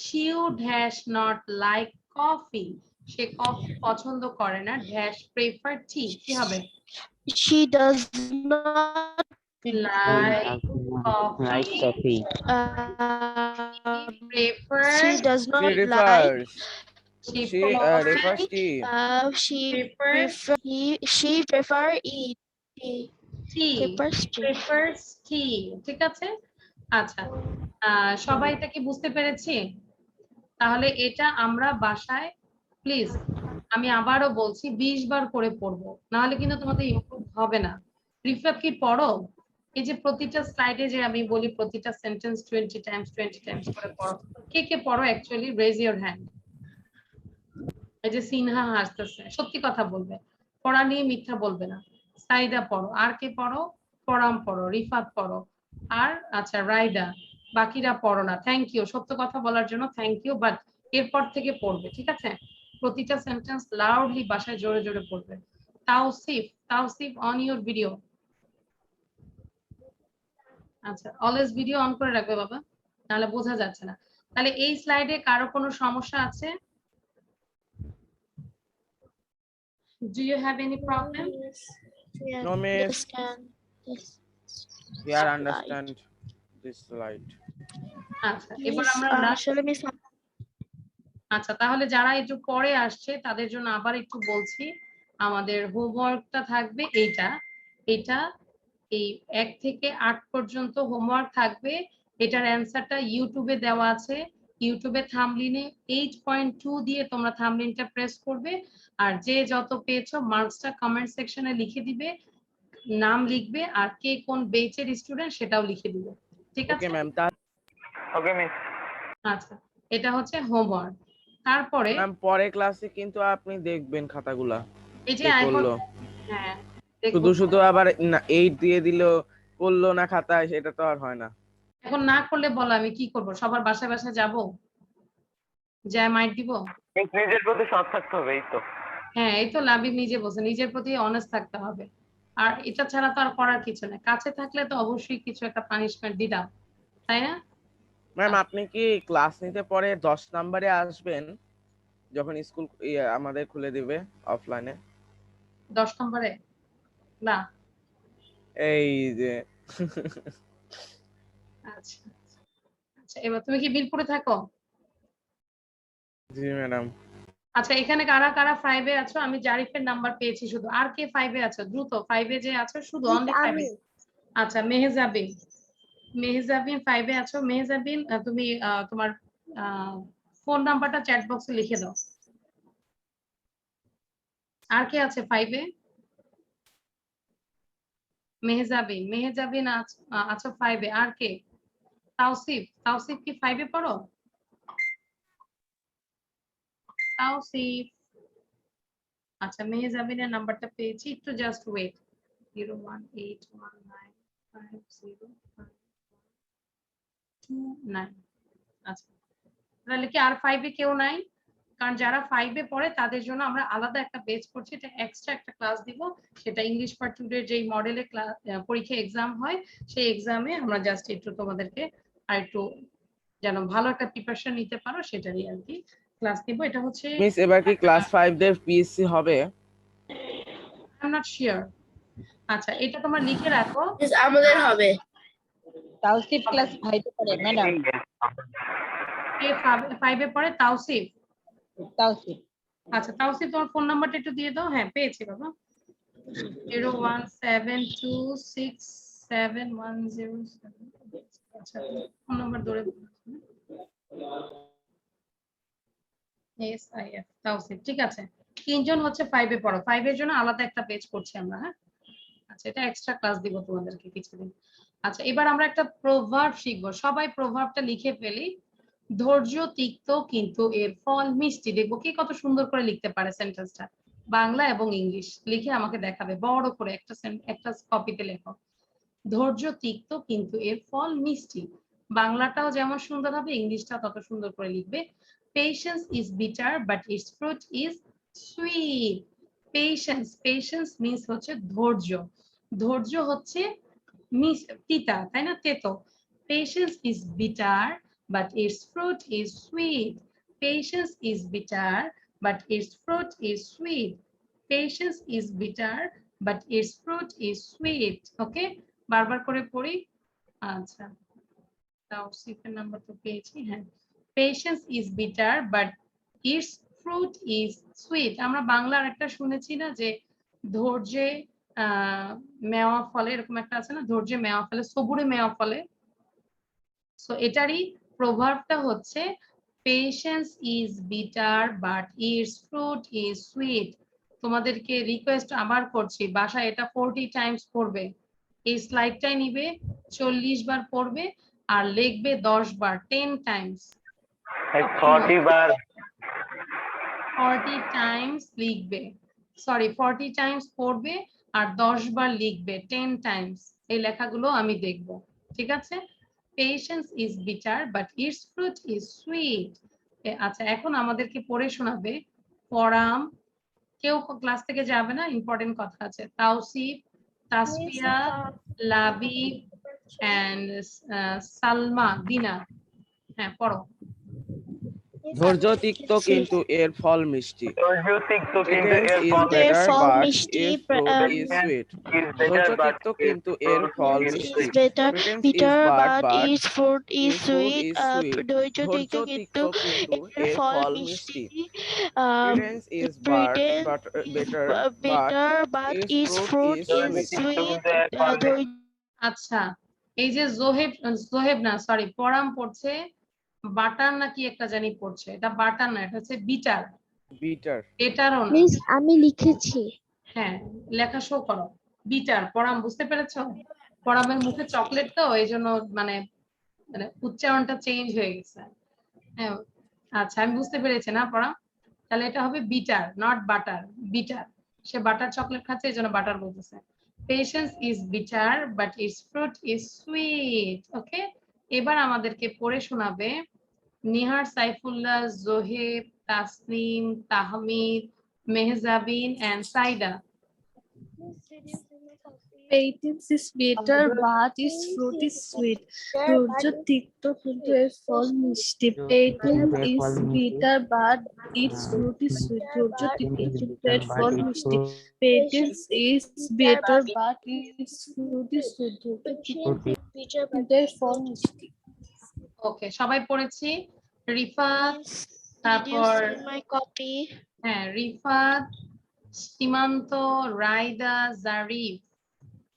She dash not like coffee. Say coffee পছন্দ করে না। Dash prefer tea. কি হবে? She does not like coffee. Prefers. She does not She like. refers tea. She prefer eat tea. Prefers tea. ঠিক আছে? আচ্ছা, সবাই এটা কি বুঝতে পেরেছি? তাহলে এটা আমরা বাসায় প্লিজ, আমি আবারও বলছি, 20 বার করে পড়বো, নাহলে কিন্তু তোমাদের ইমপ্রুভ হবে না। রিফাত কি পড়ো? এই যে প্রতিটা স্লাইডে যে আমি বলি প্রতিটা সেন্টেন্স 20 টাইমস করে পড়ো, কে কে পড়ো অ্যাকচুয়ালি? Raise your hand. এই যে সিনহা হাসতেছে, সত্যি কথা বলবে, পড়া নিয়ে মিথ্যা বলবে না। সাইদা পড়ো, আর কে পড়ো? পরাম পড়ো, রিফাত পড়ো, আর আচ্ছা রাইদা, বাকিরা পড়ো না। থ্যাংক ইউ, সত্য কথা বলার জন্য থ্যাংক ইউ, বাট এরপর থেকে পড়বে, ঠিক আছে? প্রতিটা সেন্টেন্স লাউডলি বাসায় জোরে জোরে পড়বে। Tawsif on your video. আচ্ছা, অলওয়েজ ভিডিও অন করে রাখবে বাবা, নাহলে বোঝা যাচ্ছে না। তাহলে এই স্লাইডে কারো কোনো সমস্যা আছে? Do you have any problem? No, miss. We are understand this slide. আচ্ছা, এবার আমরা আচ্ছা, তাহলে যারা একটু পরে আসছে তাদের জন্য আবার একটু বলছি, আমাদের হোমওয়ার্কটা থাকবে এইটা এই 1 থেকে 8 পর্যন্ত হোমওয়ার্ক থাকবে। এটার অ্যানসারটা ইউটিউবে দেওয়া আছে। ইউটিউবে থাম্বনেইলে 8.2 দিয়ে তোমরা থাম্বনেইলটা প্রেস করবে, আর যে যত পেয়েছো মার্কসটা কমেন্ট সেকশনে লিখে দিবে, নাম লিখবে, আর কে কোন বেচের স্টুডেন্ট সেটাও লিখে দিবে, ঠিক আছে? Okay ma'am. ওকে মিস। আচ্ছা, এটা হচ্ছে হোমওয়ার্ক। তারপরে ম্যাম পরে ক্লাসে কিন্তু আপনি দেখবেন খাতাগুলা, এই যে এখন, হ্যাঁ, শুধু আবার 8 দিয়ে দিল, করলো না খাতায়, সেটা তো আর হয় না। এখন না করলে বলো আমি কি করব? সবার বাসায় বাসায় যাব, যা মাইট দিব? নিজের প্রতি সৎ থাকতে হবে, এই তো। হ্যাঁ, এই তো লাবিব নিজে বলছে, নিজের প্রতি অনেস্ট থাকতে হবে, আর এটা ছাড়া তো আর করার কিছু নেই। কাছে থাকলে তো অবশ্যই কিছু একটা পানিশমেন্ট দিতাম, তাই না? ম্যাম আপনি কি ক্লাস নিতে পরে 10 নম্বরে আসবেন যখন স্কুল আমাদের খুলে দিবে অফলাইনে? 10 নম্বরে না, এই যে আচ্ছা আচ্ছা, এবার তুমি কি বিলপুরে থাকো? জি ম্যাডাম। আচ্ছা, এখানে কারা কারা 5 এ আছো? আমি জারিফের নাম্বার পেয়েছি শুধু, আর কে 5 এ আছো? দ্রুত 5 এ যে আছো শুধু, অনলি 5 এ। আচ্ছা, মেহজাবিন 5 এ আছো। মেহজাবিন, তুমি তোমার ফোন নাম্বারটা চ্যাট বক্সে লিখে দাও। আর কে আছে 5 এ? মেহজাবিন, মেহজাবিন আচ্ছা 5 এ। আর কে? তাওসিফ, তাওসিফ কি 5 এ পড়ো? তাওসিফ, আচ্ছা মেহজাবিনের নাম্বারটা পেয়েছি, একটু জাস্ট ওয়েট। 01819505229। আচ্ছা তাহলে কি আর 5 এ কেউ নাই? কারণ যারা 5 এ পড়ে তাদের জন্য আমরা আলাদা একটা বেচ করছি, এটা এক্সট্রা একটা ক্লাস দিব, সেটা ইংলিশ পার্ট 2 এর যেই মডেলে পরীক্ষা এক্সাম হয় সেই এক্সামে আমরা জাস্ট একটু তোমাদেরকে আর একটু যেন ভালো একটা প্রিপারেশন নিতে পারো সেটারই আর কি ক্লাস দিব। এটা হচ্ছে মিস এবার কি ক্লাস 5 দের পিএসসি হবে? I am not sure. আচ্ছা এটা তোমরা লিখে রাখো। আমাদের হবে। তাওসিফ ক্লাস 5 এ পড়ে ম্যাডাম। কে 5 এ পড়ে? তাওসিফ। তাওসিফ। আচ্ছা তাওসিফ তোমার ফোন নাম্বারটা একটু দিয়ে দাও। হ্যাঁ পেয়েছি বাবা। 017267107। আচ্ছা ফোন নাম্বার ধরে এসআইএফ তাওসিফ, ঠিক আছে। তিনজন হচ্ছে 5 এ পড়ো, 5 এর জন্য আলাদা একটা পেজ করছি আমরা। হ্যাঁ আচ্ছা এটা এক্সট্রা ক্লাস দিব তোমাদেরকে কিছুদিন। আচ্ছা এবার আমরা একটা প্রভার্ব শিখবো, সবাই প্রভার্বটা লিখে ফেলি। ধৈর্য তিক্ত কিন্তু এর ফল মিষ্টি। দেখবো কি কত সুন্দর করে লিখতে পারে সেন্টেন্সটা, বাংলা এবং ইংলিশ লিখে আমাকে দেখাবে বড় করে একটা কপিতে লেখো। ধৈর্য তিক্ত কিন্তু এর ফল মিষ্টি। বাংলাটাও যেমন সুন্দর হবে ইংলিশটা তত সুন্দর করে লিখবে। Patience is bitter but its fruit is sweet. Patience means হচ্ছে ধৈর্য, ধৈর্য হচ্ছে তিতা, তাই না? তেতো। Patience is bitter but its fruit is sweet. Patience is bitter but its fruit is sweet. Patience is bitter but its fruit is sweet. ওকে বারবার করে পড়ি। আচ্ছা তাওসিফের নাম্বার তো পেয়েছি। হ্যাঁ Patience is bitter but its fruit is sweet. আমরা বাংলার একটা শুনেছি না যে ধৈর্যে মেওয়া ফলে, এরকম একটা আছে না, ধৈর্যে মেওয়া ফলে, সবুরে মেওয়া ফলে। সো এটারই প্রভাবটা হচ্ছে patience is bitter but it's fruit is sweet. তোমাদেরকে রিকোয়েস্ট আবার করছি, বাসায় এটা 40 টাইমস পড়বে। এই স্লাইডটাই নিবে 40 বার পড়বে আর লিখবে 10 বার, 10 টাইমস। 40 বার 40 টাইমস লিখবে, সরি 40 টাইমস পড়বে আর 10 বার লিখবে, 10 টাইমস। এই লেখাগুলো আমি দেখব, ঠিক আছে? Patience is bitter but its fruit is sweet. আচ্ছা এখন আমাদেরকে পড়ে শোনাবে পরাম। কেউ ক্লাস থেকে যাবে না, ইম্পর্টেন্ট কথা আছে। তাওসিফ, তাসফিয়া, লাবিব এন্ড সালমা, দিনা। হ্যাঁ পড়ো। ধৈর্য তিক্ত কিন্তু এর ফল মিষ্টি। ধৈর্য তিক্ত কিন্তু Patience এর is ফল bitter but মিষ্টি, its fruit is sweet. ধৈর্য তিক্ত কিন্তু এর ফল মিষ্টি। Patience is bitter bad but but its fruit is its fruit sweet. is sweet. ধৈর্য ধৈর্য তিক্ত তিক্ত কিন্তু কিন্তু এর এর ফল ফল মিষ্টি। মিষ্টি। Patience is bad but bitter but its fruit is sweet. আচ্ছা এই যে জোহেব না সরি পরাম পড়ছে বাটার নাকি একটা জানি পড়ছে, এটা বাটার না, এটা হচ্ছে বিটার। বিটার এটারও না। মিস আমি লিখেছি। হ্যাঁ লেখা শো করো। বিটার পরাম বুঝতে পেরেছো? পরামের মুখে চকলেট তো এই জন্য মানে মানে উচ্চারণটা চেঞ্জ হয়ে গেছে। হ্যাঁ আচ্ছা আমি বুঝতে পেরেছি না পরাম, তাহলে এটা হবে bitter not butter, bitter. Say butter chocolate খাচ্ছে এই জন্য বাটার বলতেছে। Patience is bitter but its fruit is sweet. ওকে এবার আমাদেরকে পড়ে শোনাবে Nihar, Saifullah, Zoheb, Tasnim, Tahmid, Mehjabin and Saida. Patience is bitter but its fruit is sweet. ধৈর্য তিক্ত কিন্তু এর ফল মিষ্টি। Patience is bitter but its fruit is sweet. ধৈর্য তিক্ত কিন্তু এর ফল মিষ্টি। Patience is bitter but its fruit is sweet. ধৈর্য তিক্ত কিন্তু এর ফল মিষ্টি। ওকে সবাই পড়েছি। রিফাত, তারপর my copy? হ্যাঁ রিফাত, সীমান্ত, রাইদা, জারিফ,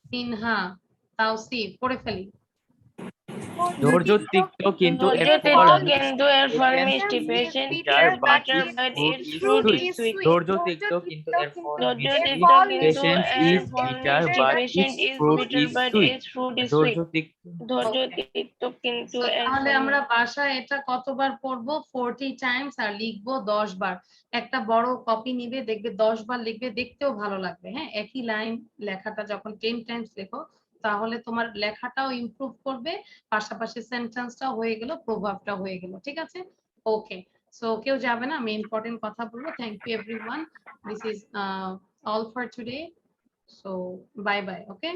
সিনহা, তাওসিফ পড়ে ফেলি। ধৈর্য তিক্ত কিন্তু এর ধৈর্য ফল তিক্ত কিন্তু এর ফল মিষ্টি। Patience is bitter but its fruit is sweet. ধৈর্য তিক্ত কিন্তু এর ফল ধৈর্য মিষ্টি। তিক্ত কিন্তু Patience এর is ফল bitter মিষ্টি। but Patience its is fruit bitter is but sweet. its fruit is ধৈর্য sweet. তিক্ত ধৈর্য Okay. তিক্ত কিন্তু So, এর তাহলে ফল আমরা বাসায় এটা কতবার পড়বো 40 টাইমস আর লিখবো 10 বার। একটা বড় কপি নিবে, দেখবে 10 বার লিখবে, দেখতেও ভালো লাগবে। হ্যাঁ, একই লাইন লেখাটা যখন 10 টাইমস লেখো তাহলে তোমার লেখাটাও ইমপ্রুভ করবে, পাশাপাশি সেন্টেন্সটাও হয়ে গেল, প্রভাবটা হয়ে গেল। ঠিক আছে? ওকে, সো কেউ যাবে না, আমি ইম্পর্টেন্ট কথা বলবো। Thank you everyone, this is all for today, so bye bye. Okay.